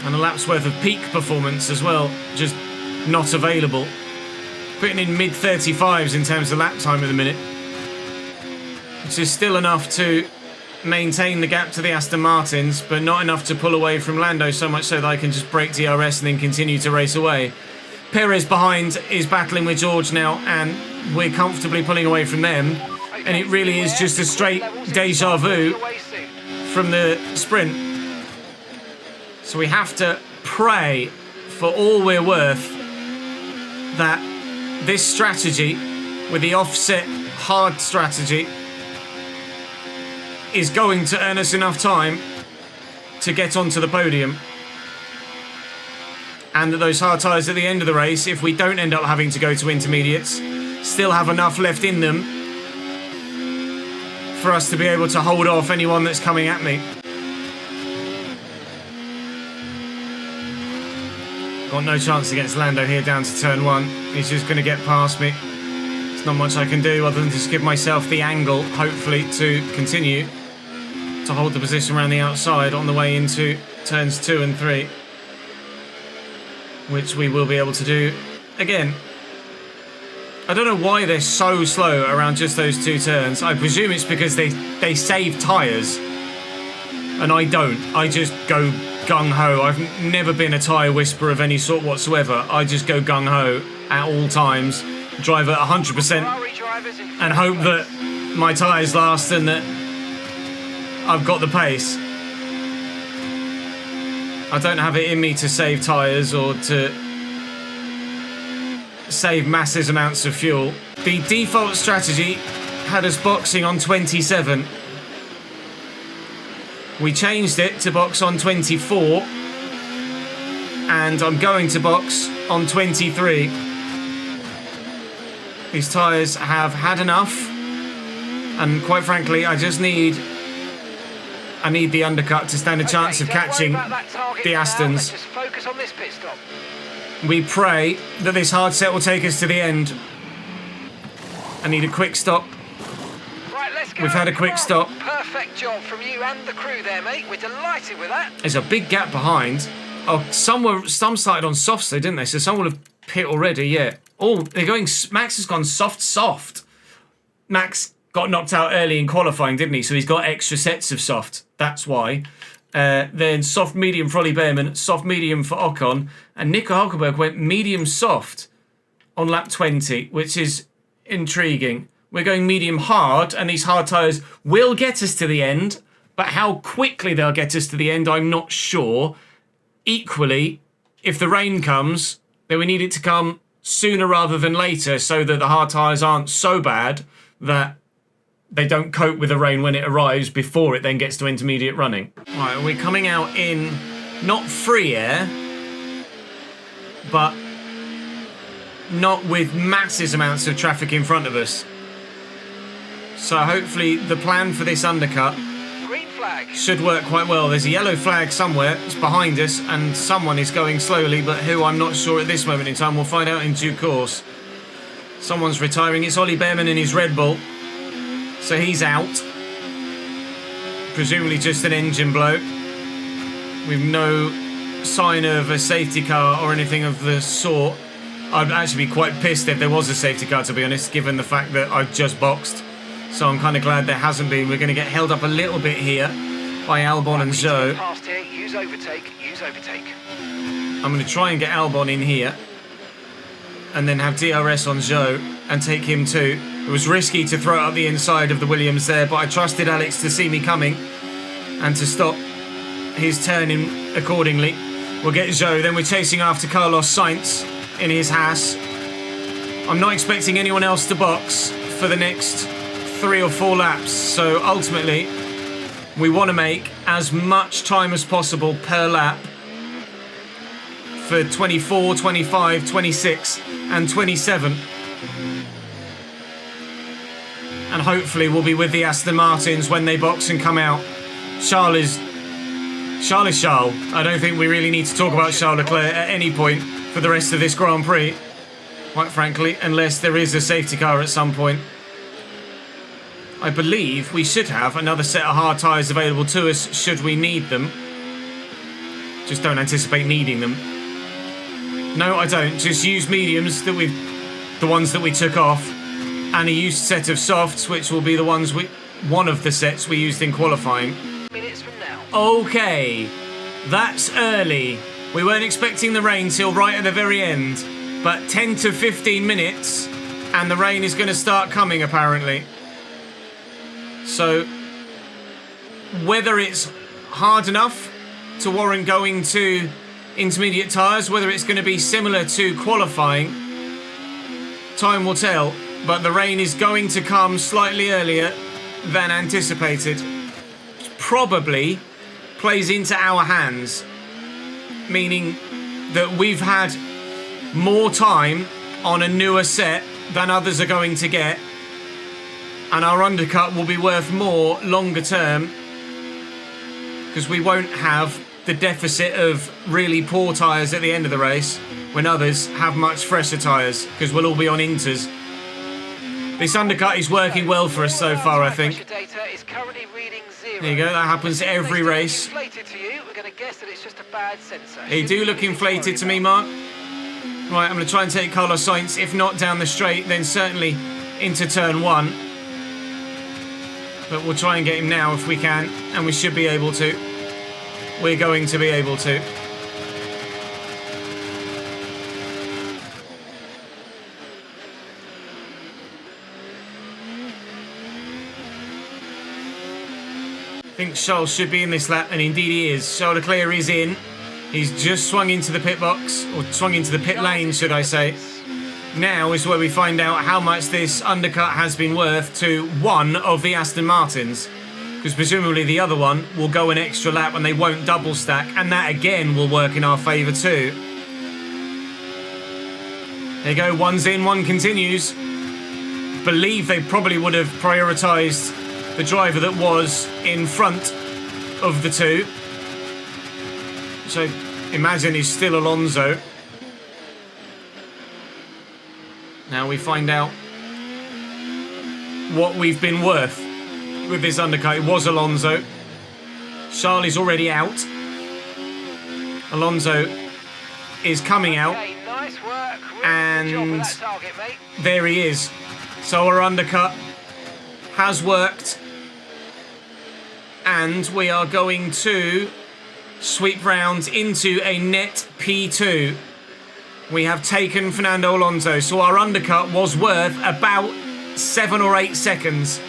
And a lap's worth of peak performance as well, just not available. Putting in mid-35s in terms of lap time at the minute, which is still enough to maintain the gap to the Aston Martins, but not enough to pull away from Lando, so much so that I can just break DRS and then continue to race away. Perez behind is battling with George now, and we're comfortably pulling away from them. And it really is just a straight deja vu from the sprint. So we have to pray for all we're worth that this strategy, with the offset hard strategy, is going to earn us enough time to get onto the podium. And that those hard tyres at the end of the race, if we don't end up having to go to intermediates, still have enough left in them for us to be able to hold off anyone that's coming at me. Got no chance against Lando here down to turn 1. He's just going to get past me. There's not much I can do other than just give myself the angle, hopefully, to continue to hold the position around the outside on the way into turns 2 and 3. Which we will be able to do again. I don't know why they're so slow around just those 2 turns. I presume it's because they save tyres. And I don't. I just go gung-ho. I've never been a tyre whisperer of any sort whatsoever. I just go gung-ho at all times. Drive at 100% and hope that my tyres last and that I've got the pace. I don't have it in me to save tyres or to save massive amounts of fuel. The default strategy had us boxing on 27. We changed it to box on 24, and I'm going to box on 23. These tyres have had enough, and quite frankly, I need the undercut to stand a chance of catching the Astons. Just focus on this pit stop. We pray that this hard set will take us to the end. I need a quick stop. Right, let's go. We've had a quick stop. Perfect job from you and the crew there, mate. We're delighted with that. There's a big gap behind. Oh, some started on softs though, didn't they? So some will have pit already, yeah. Oh, they're going... Max has gone soft. Max got knocked out early in qualifying, didn't he? So he's got extra sets of soft. That's why. Then soft medium for Ollie Behrman, soft medium for Ocon, and Nico Hulkenberg went medium soft on lap 20, which is intriguing. We're going medium hard, and these hard tyres will get us to the end, but how quickly they'll get us to the end, I'm not sure. Equally, if the rain comes, then we need it to come sooner rather than later so that the hard tyres aren't so bad that they don't cope with the rain when it arrives before it then gets to intermediate running. Right, we're coming out in not free air, but not with massive amounts of traffic in front of us. So hopefully the plan for this undercut Green flag. should work quite well. There's a yellow flag somewhere, it's behind us, and someone is going slowly, but who I'm not sure at this moment in time. We'll find out in due course. Someone's retiring. It's Ollie Behrman in his Red Bull. So he's out. Presumably just an engine blow. With no sign of a safety car or anything of the sort. I'd actually be quite pissed if there was a safety car, to be honest, given the fact that I've just boxed. So I'm kind of glad there hasn't been. We're going to get held up a little bit here by Albon and Zhou. Past here. Use overtake. I'm going to try and get Albon in here. And then have DRS on Zhou and take him too. It was risky to throw it up the inside of the Williams there, but I trusted Alex to see me coming and to stop his turning accordingly. We'll get Zhou, then we're chasing after Carlos Sainz in his Haas. I'm not expecting anyone else to box for the next 3 or 4 laps, so ultimately we want to make as much time as possible per lap for 24, 25, 26 and 27. And hopefully we'll be with the Aston Martins when they box and come out. Charles is Charles. I don't think we really need to talk about Charles Leclerc at any point for the rest of this Grand Prix, quite frankly, unless there is a safety car at some point. I believe we should have another set of hard tyres available to us should we need them. Just don't anticipate needing them. No, I don't. Just use mediums the ones that we took off, and a used set of softs, which will be the ones one of the sets we used in qualifying. Minutes from now. Okay, that's early. We weren't expecting the rain till right at the very end, but 10 to 15 minutes, and the rain is going to start coming apparently. So, whether it's hard enough to warrant going to intermediate tyres, whether it's going to be similar to qualifying, time will tell. But the rain is going to come slightly earlier than anticipated. Which probably plays into our hands, meaning that we've had more time on a newer set than others are going to get, and our undercut will be worth more longer term because we won't have the deficit of really poor tyres at the end of the race when others have much fresher tyres because we'll all be on inters. This undercut is working well for us so far, I think. There you go, that happens every race. You do look inflated to me, Mark. Right, I'm going to try and take Carlos Sainz. If not down the straight, then certainly into turn 1. But we'll try and get him now if we can, and we should be able to. We're going to be able to. I think Charles should be in this lap, and indeed he is. Charles Leclerc is in. He's just swung into the pit box, or swung into the pit lane, should I say. Now is where we find out how much this undercut has been worth to one of the Aston Martins. Because presumably the other one will go an extra lap and they won't double stack, and that again will work in our favour too. There you go, one's in, one continues. Believe they probably would have prioritised the driver that was in front of the two. So imagine is still Alonso. Now we find out what we've been worth with this undercut. It was Alonso. Charles is already out. Alonso is coming out. Okay, nice work. And good job with that target, mate. there he is. So our undercut has worked. And we are going to sweep round into a net P2. We have taken Fernando Alonso. So our undercut was worth about 7 or 8 seconds.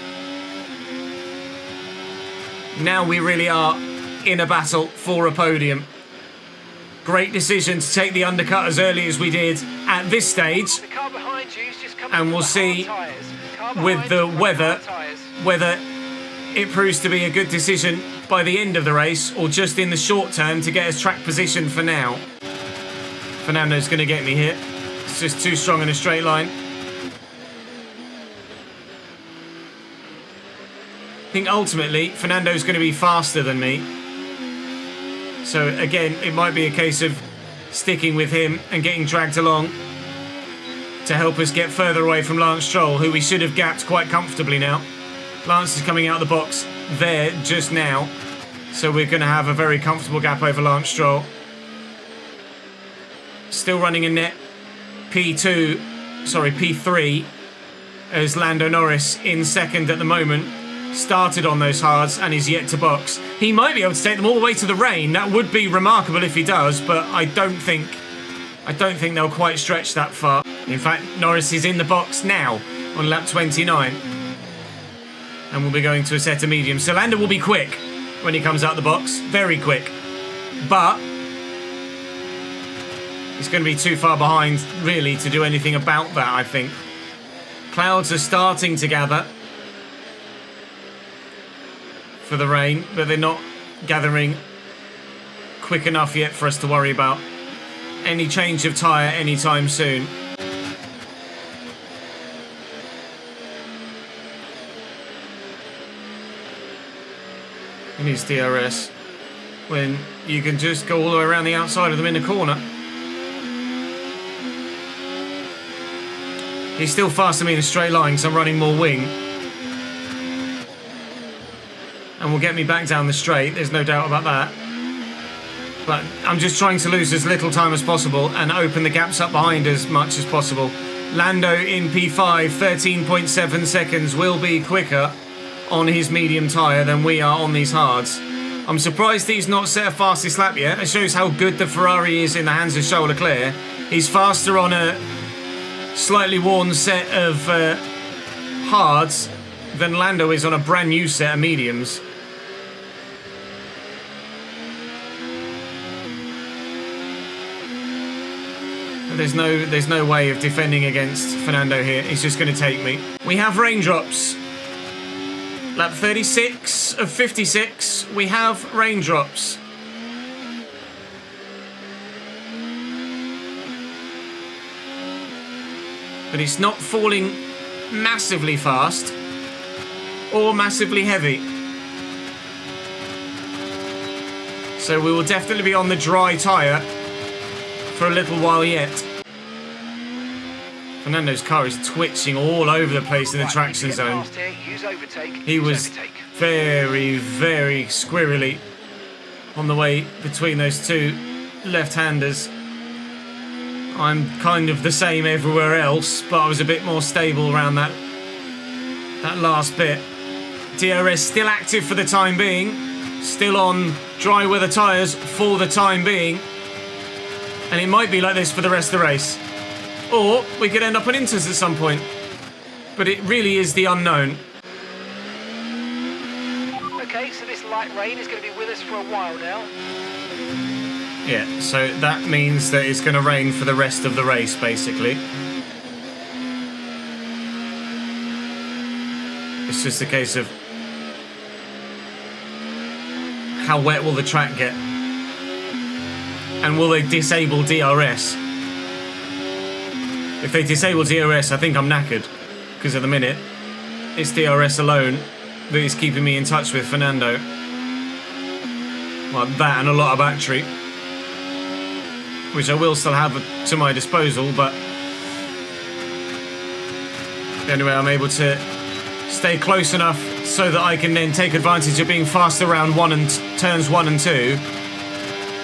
Now we really are in a battle for a podium. Great decision to take the undercut as early as we did at this stage. The car behind you is just coming And from we'll the see hard tyres. with the weather whether it proves to be a good decision by the end of the race or just in the short term to get us track position for now. Fernando's going to get me here. It's just too strong in a straight line. I think ultimately Fernando's going to be faster than me. So again, it might be a case of sticking with him and getting dragged along to help us get further away from Lance Stroll, who we should have gapped quite comfortably now. Lance is coming out of the box there just now. So we're going to have a very comfortable gap over Lance Stroll. Still running a net P3 as Lando Norris in second at the moment. Started on those hards and is yet to box. He might be able to take them all the way to the rain. That would be remarkable if he does, but I don't think they'll quite stretch that far. In fact, Norris is in the box now on lap 29. And we'll be going to a set of mediums. So Lando will be quick when he comes out the box. Very quick. But he's going to be too far behind, really, to do anything about that, I think. Clouds are starting to gather for the rain, but they're not gathering quick enough yet for us to worry about any change of tyre anytime soon. In his DRS, when you can just go all the way around the outside of them in a corner. He's still faster than me in a straight line because I'm running more wing. And will get me back down the straight, there's no doubt about that. But I'm just trying to lose as little time as possible and open the gaps up behind as much as possible. Lando in P5, 13.7 seconds, will be quicker on his medium tyre than we are on these hards. I'm surprised he's not set a fastest lap yet. It shows how good the Ferrari is in the hands of Charles Leclerc. He's faster on a slightly worn set of hards than Lando is on a brand new set of mediums. There's no way of defending against Fernando here. He's just going to take me. We have raindrops. Lap 36 of 56. We have raindrops. But it's not falling massively fast or massively heavy. So we will definitely be on the dry tyre for a little while yet. Fernando's car is twitching all over the place in the traction zone. He was very, very squirrely on the way between those two left-handers. I'm kind of the same everywhere else, but I was a bit more stable around that last bit. DRS still active for the time being. Still on dry weather tyres for the time being. And it might be like this for the rest of the race. Or we could end up on inters at some point. But it really is the unknown. Okay, so this light rain is going to be with us for a while now. Yeah, so that means that it's going to rain for the rest of the race, basically. It's just a case of how wet will the track get? And will they disable DRS? If they disable DRS, I think I'm knackered. Because at the minute, it's DRS alone that is keeping me in touch with Fernando. Like that and a lot of battery. Which I will still have to my disposal, but anyway, I'm able to stay close enough so that I can then take advantage of being fast around turns 1 and 2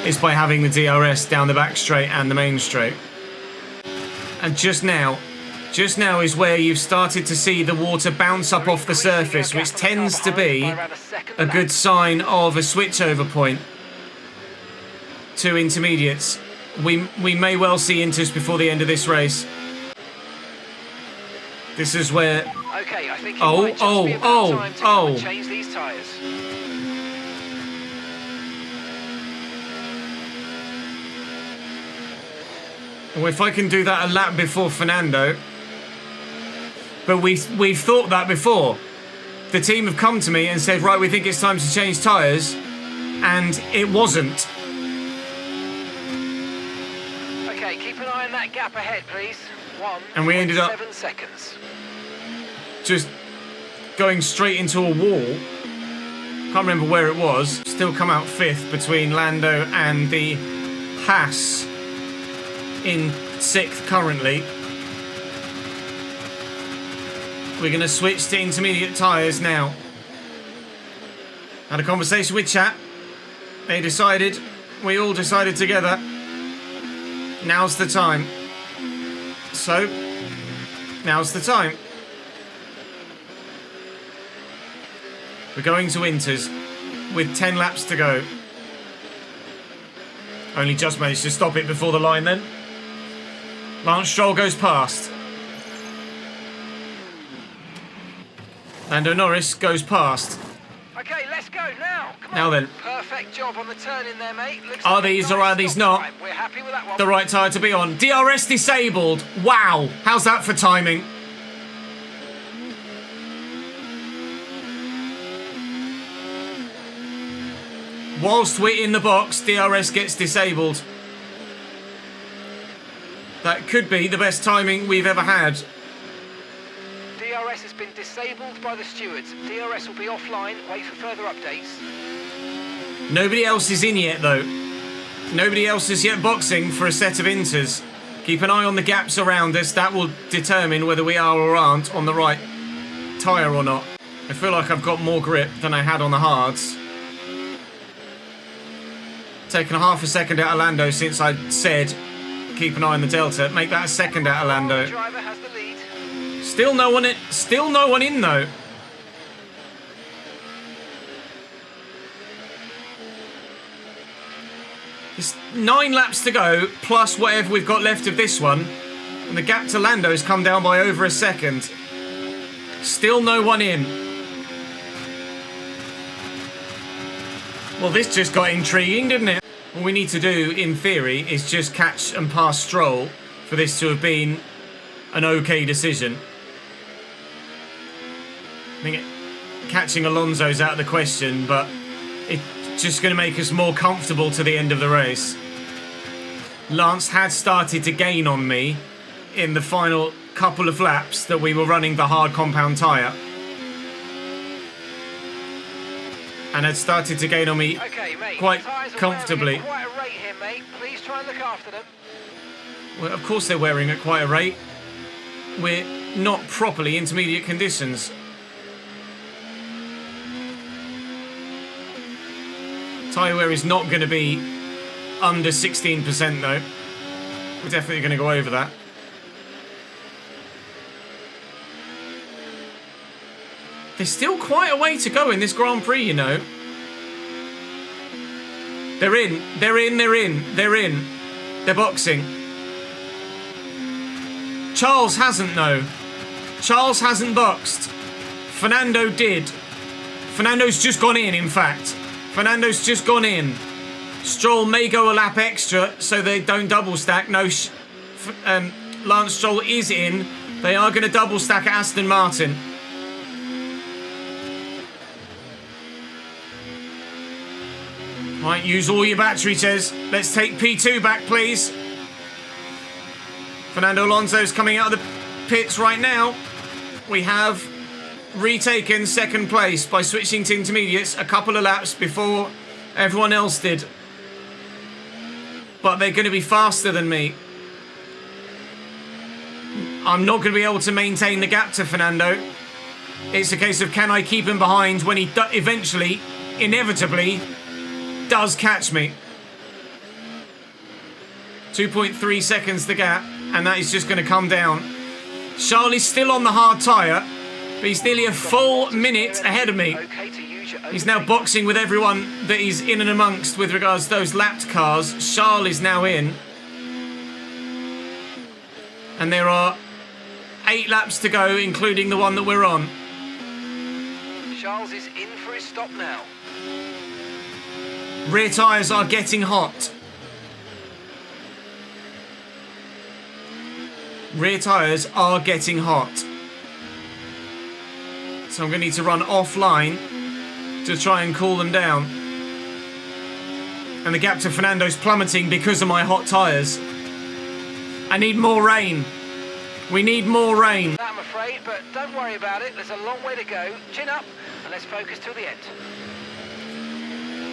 is by having the DRS down the back straight and the main straight. And just now is where you've started to see the water bounce up off the surface, which tends to be a good sign of a switchover point to intermediates. We may well see inters before the end of this race. This is where... Okay, I think it might just be about time to come and change these tyres. Well, if I can do that a lap before Fernando... But we've thought that before. The team have come to me and said, right, we think it's time to change tyres. And it wasn't. Okay, keep an eye on that gap ahead, please. And we ended up 7 seconds. Just going straight into a wall. Can't remember where it was. Still come out 5th between Lando and the Haas in 6th currently. We're going to switch to intermediate tyres now. Had a conversation with chat. We all decided together, now's the time. So, now's the time. We're going to inters with 10 laps to go. Only just managed to stop it before the line then. Lance Stroll goes past. Lando Norris goes past. Okay, let's go now. Come now on. then. Perfect job on the turn in there, mate. Looks are like these nice or are these not We're happy with that one. the right tyre to be on? DRS disabled. Wow. How's that for timing? Whilst we're in the box, DRS gets disabled. That could be the best timing we've ever had. DRS has been disabled by the stewards. DRS will be offline. Wait for further updates. Nobody else is in yet, though. Nobody else is yet boxing for a set of inters. Keep an eye on the gaps around us. That will determine whether we are or aren't on the right tyre or not. I feel like I've got more grip than I had on the hards. Taken half a second out of Lando since I said keep an eye on the delta. Make that a second out of Lando. Driver has the lead. Still no one in though. There's 9 laps to go, plus whatever we've got left of this one. And the gap to Lando has come down by over a second. Still no one in. Well, this just got intriguing, didn't it? All we need to do, in theory, is just catch and pass Stroll for this to have been an okay decision. I think catching Alonso's out of the question, but it's just going to make us more comfortable to the end of the race. Lance had started to gain on me in the final couple of laps that we were running the hard compound tyre. And had started to gain on me quite comfortably. Quite a rate here, mate. Please try and look after them. Well, of course they're wearing at quite a rate. We're not properly intermediate conditions. Tyre wear is not going to be under 16% though. We're definitely going to go over that. There's still quite a way to go in this Grand Prix, you know. They're in. They're in. They're in. They're in. They're boxing. Charles hasn't, though. Charles hasn't boxed. Fernando did. Fernando's just gone in fact. Fernando's just gone in. Stroll may go a lap extra so they don't double stack. No, Lance Stroll is in. They are going to double stack at Aston Martin. Right, use all your battery, Ches. Let's take P2 back, please. Fernando Alonso's coming out of the pits right now. We have retaken second place by switching to intermediates a couple of laps before everyone else did. But they're going to be faster than me. I'm not going to be able to maintain the gap to Fernando. It's a case of can I keep him behind when he eventually, inevitably, does catch me. 2.3 seconds the gap, and that is just going to come down. Charles is still on the hard tyre, but he's nearly a full minute ahead of me. He's now boxing with everyone that he's in and amongst with regards to those lapped cars. Charles is now in. And there are 8 laps to go, including the one that we're on. Charles is in for his stop now. Rear tyres are getting hot. Rear tyres are getting hot. So I'm going to need to run offline to try and cool them down. And the gap to Fernando's plummeting because of my hot tyres. I need more rain. We need more rain. I'm afraid, but don't worry about it. There's a long way to go. Chin up and let's focus till the end.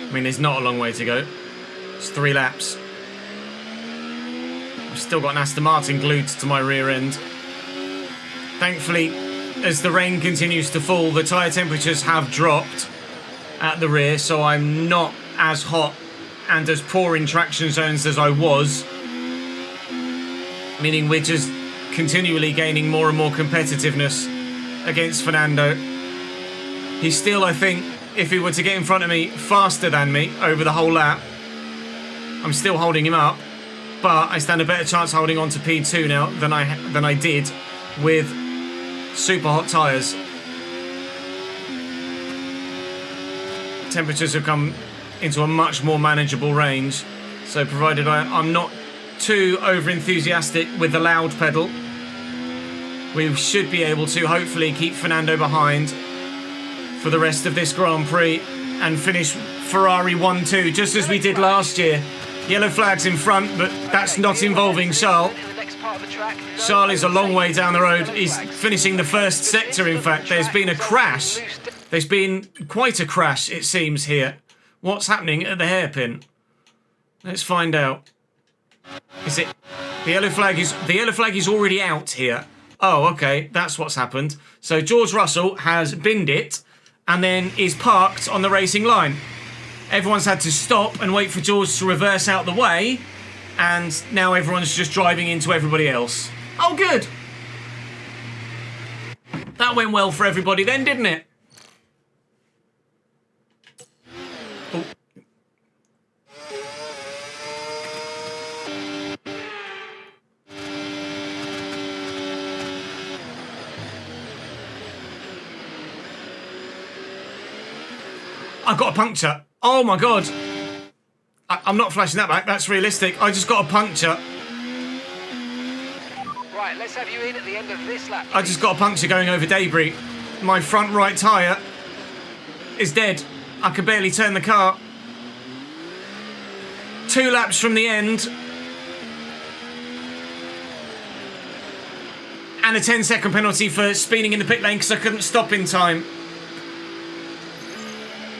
I mean, there's not a long way to go. It's 3 laps. I've still got an Aston Martin glued to my rear end. Thankfully, as the rain continues to fall, the tyre temperatures have dropped at the rear, so I'm not as hot and as poor in traction zones as I was. Meaning we're just continually gaining more and more competitiveness against Fernando. He's still, I think, if he were to get in front of me, faster than me over the whole lap. I'm still holding him up, but I stand a better chance holding on to P2 now than I did with super hot tyres. Temperatures have come into a much more manageable range, so provided I'm not too over-enthusiastic with the loud pedal, we should be able to hopefully keep Fernando behind for the rest of this Grand Prix and finish Ferrari 1-2 just as we did last year. Yellow flags in front, but that's not involving Charles. Charles is a long way down the road. He's finishing the first sector, in fact. There's been a crash. There's been quite a crash, it seems, here. What's happening at the hairpin? Let's find out. Is it... The yellow flag is already out here. Oh, okay. That's what's happened. So George Russell has binned it and then is parked on the racing line. Everyone's had to stop and wait for George to reverse out the way, and now everyone's just driving into everybody else. Oh, good. That went well for everybody then, didn't it? Oh. I got a puncture. Oh my god. I'm not flashing that back. That's realistic. I just got a puncture. Right, let's have you in at the end of this lap. I just got a puncture going over debris. My front right tyre is dead. I can barely turn the car. 2 laps from the end. And a 10-second penalty for speeding in the pit lane because I couldn't stop in time.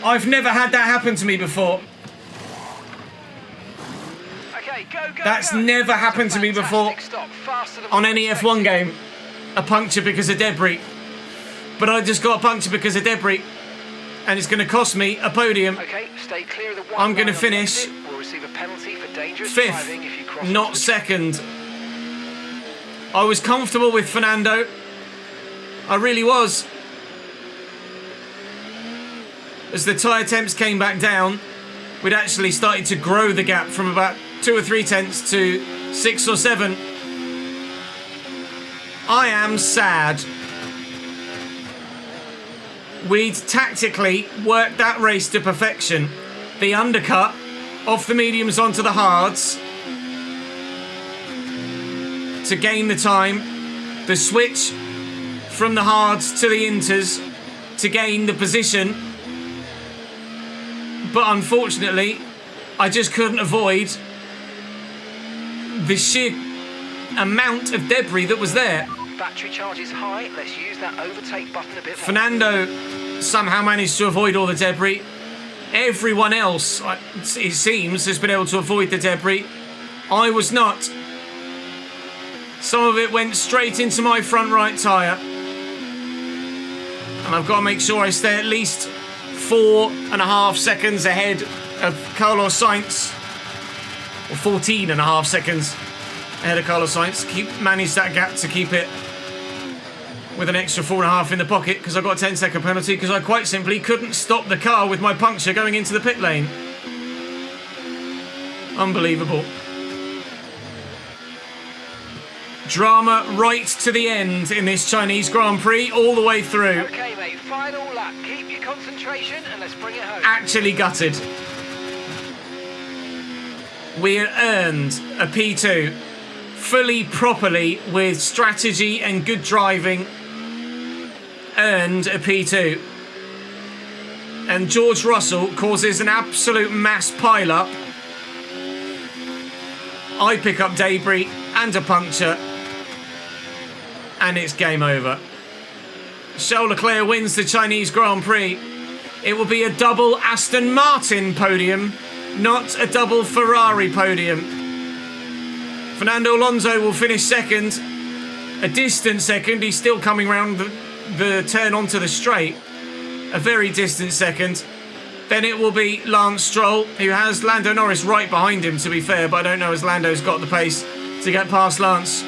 I've never had that happen to me before. Okay, go. That's never happened to me before on any F1 game. A puncture because of debris. But I just got a puncture because of debris. And it's going to cost me a podium. Okay, stay clear of the I'm going to finish we'll receive a penalty for dangerous 5th, not 2nd. I was comfortable with Fernando. I really was. As the tyre temps came back down, we'd actually started to grow the gap from about 2 or 3 tenths to 6 or 7. I am sad. We'd tactically worked that race to perfection. The undercut off the mediums onto the hards to gain the time. The switch from the hards to the inters to gain the position. But unfortunately, I just couldn't avoid the sheer amount of debris that was there. Battery charge is high. Let's use that overtake button a bit more. Fernando somehow managed to avoid all the debris. Everyone else, it seems, has been able to avoid the debris. I was not. Some of it went straight into my front right tyre. And I've got to make sure I stay at least 4.5 seconds ahead of Carlos Sainz. Or 14.5 seconds ahead of Carlos Sainz. Manage that gap to keep it with an extra 4.5 in the pocket because I got a 10-second penalty because I quite simply couldn't stop the car with my puncture going into the pit lane. Unbelievable. Drama right to the end in this Chinese Grand Prix, all the way through. Okay, mate, final lap. Keep your concentration and let's bring it home. Actually gutted. We earned a P2 fully, properly, with strategy and good driving. Earned a P2. And George Russell causes an absolute mass pile-up. I pick up debris and a puncture. And it's game over. Charles Leclerc wins the Chinese Grand Prix. It will be a double Aston Martin podium, not a double Ferrari podium. Fernando Alonso will finish second. A distant second. He's still coming round the turn onto the straight. A very distant second. Then it will be Lance Stroll, who has Lando Norris right behind him, to be fair, but I don't know as Lando's got the pace to get past Lance.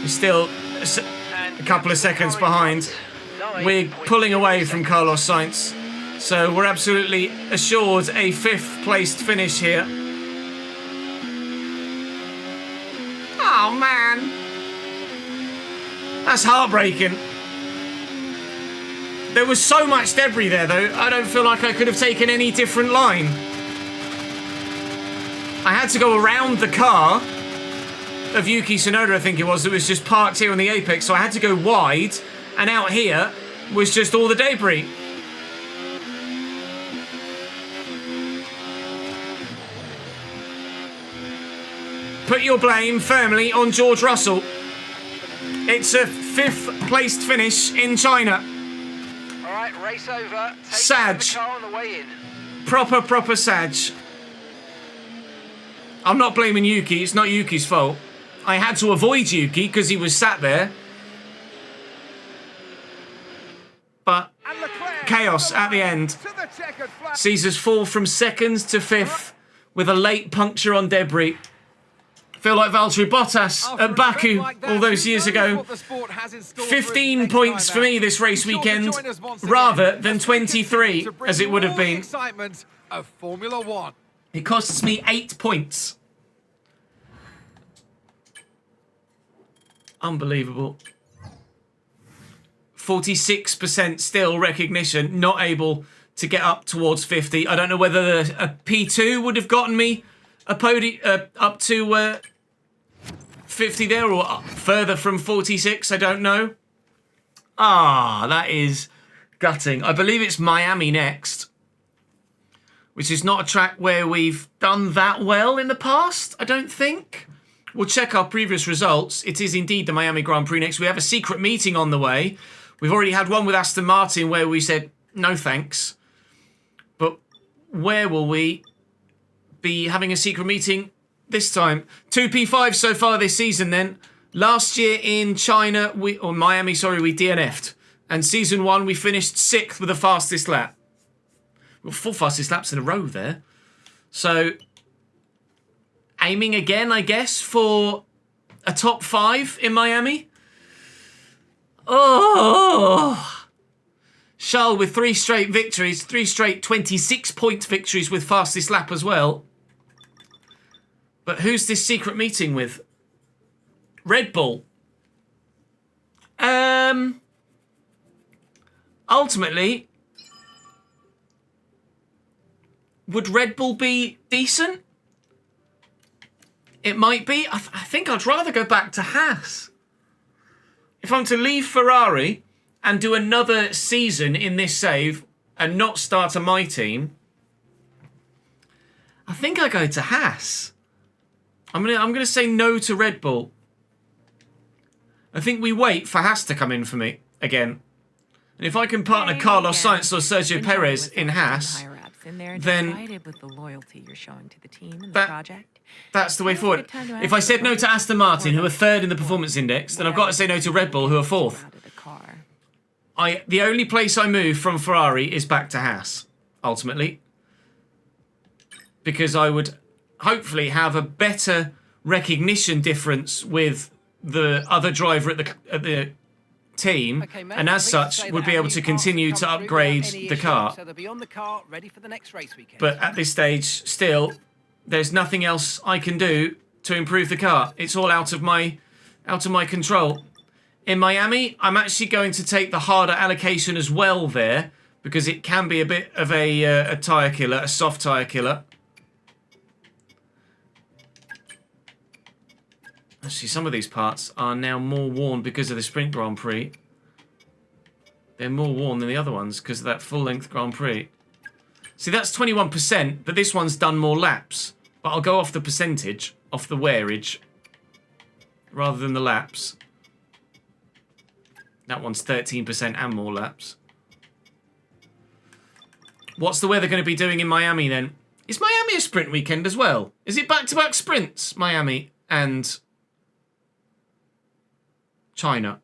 He's still a couple of seconds behind. We're pulling away from Carlos Sainz. So we're absolutely assured a 5th placed finish here. Oh man. That's heartbreaking. There was so much debris there though, I don't feel like I could have taken any different line. I had to go around the car of Yuki Tsunoda, I think it was, that was just parked here on the apex, so I had to go wide, and out here was just all the debris. Put your blame firmly on George Russell. It's a 5th placed finish in China. All right, race over. Take Sag. the car on the way in. Proper Sag. I'm not blaming Yuki, it's not Yuki's fault. I had to avoid Yuki because he was sat there. But chaos at the end sees us fall from 2nd to 5th with a late puncture on debris. Feel like Valtteri Bottas at Baku all those years ago. 15 points for me this race weekend, rather than 23 as it would have been. It costs me 8 points. Unbelievable. 46% still recognition, not able to get up towards 50. I don't know whether a P2 would have gotten me a podium up to 50 there or further from 46. I don't know. Ah, that is gutting. I believe it's Miami next, which is not a track where we've done that well in the past, I don't think. We'll check our previous results. It is indeed the Miami Grand Prix next. We have a secret meeting on the way. We've already had one with Aston Martin where we said, no thanks. But where will we be having a secret meeting this time? 2 P5 so far this season then. Last year in China, or Miami, sorry, we DNF'd. And season 1, we finished 6th with the fastest lap. Well, 4 fastest laps in a row there. So, aiming again, I guess, for a top 5 in Miami. Oh, Charles with 3 straight victories, 3 straight 26-point victories with fastest lap as well. But who's this secret meeting with? Red Bull. Ultimately, would Red Bull be decent? It might be. I think I'd rather go back to Haas. If I'm to leave Ferrari and do another season in this save and not start a my team, I think I go to Haas. I'm gonna say no to Red Bull. I think we wait for Haas to come in for me again. And if I can partner Carlos Sainz or Sergio Perez in Haas, then with the loyalty you're showing to the team and the that, project. That's the way forward. If I said no to Aston Martin, who are 3rd in the performance index, then I've got to say no to Red Bull, who are 4th. The only place I move from Ferrari is back to Haas, ultimately. Because I would hopefully have a better recognition difference with the other driver at the team, and as such would be able to continue to upgrade the car. But at this stage, still, there's nothing else I can do to improve the car. It's all out of my control. In Miami, I'm actually going to take the harder allocation as well there, because it can be a bit of a tyre killer, a soft tyre killer. Actually, some of these parts are now more worn because of the Sprint Grand Prix. They're more worn than the other ones because of that full-length Grand Prix. See, that's 21%, but this one's done more laps. But I'll go off the percentage, off the wearage, rather than the laps. That one's 13% and more laps. What's the weather going to be doing in Miami then? Is Miami a sprint weekend as well? Is it back-to-back sprints, Miami and China?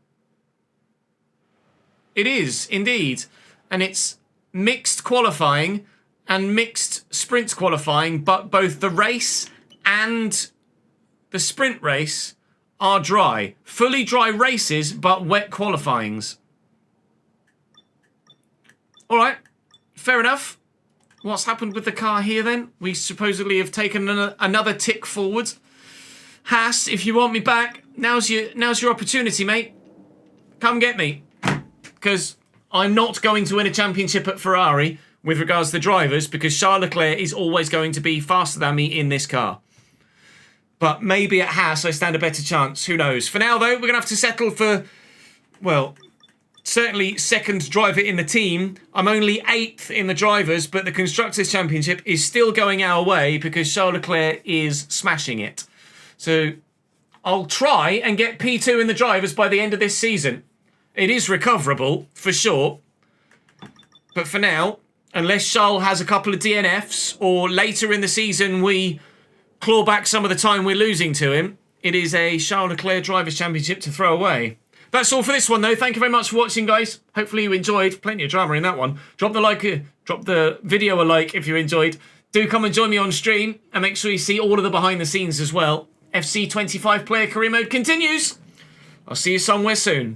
It is, indeed. And it's mixed qualifying and mixed sprint qualifying, but both the race and the sprint race are dry. Fully dry races, but wet qualifyings. All right, fair enough. What's happened with the car here then? We supposedly have taken another tick forward. Haas, if you want me back, now's your opportunity, mate. Come get me. Because I'm not going to win a championship at Ferrari with regards to the drivers, because Charles Leclerc is always going to be faster than me in this car. But maybe at Haas I stand a better chance. Who knows? For now, though, we're going to have to settle for, well, certainly second driver in the team. I'm only 8th in the drivers, but the Constructors' Championship is still going our way because Charles Leclerc is smashing it. So I'll try and get P2 in the drivers by the end of this season. It is recoverable, for sure. But for now, unless Charles has a couple of DNFs or later in the season we claw back some of the time we're losing to him, it is a Charles Leclerc Drivers' Championship to throw away. That's all for this one, though. Thank you very much for watching, guys. Hopefully you enjoyed. Plenty of drama in that one. Drop the video a like if you enjoyed. Do come and join me on stream, and make sure you see all of the behind the scenes as well. FC25 player career mode continues. I'll see you somewhere soon.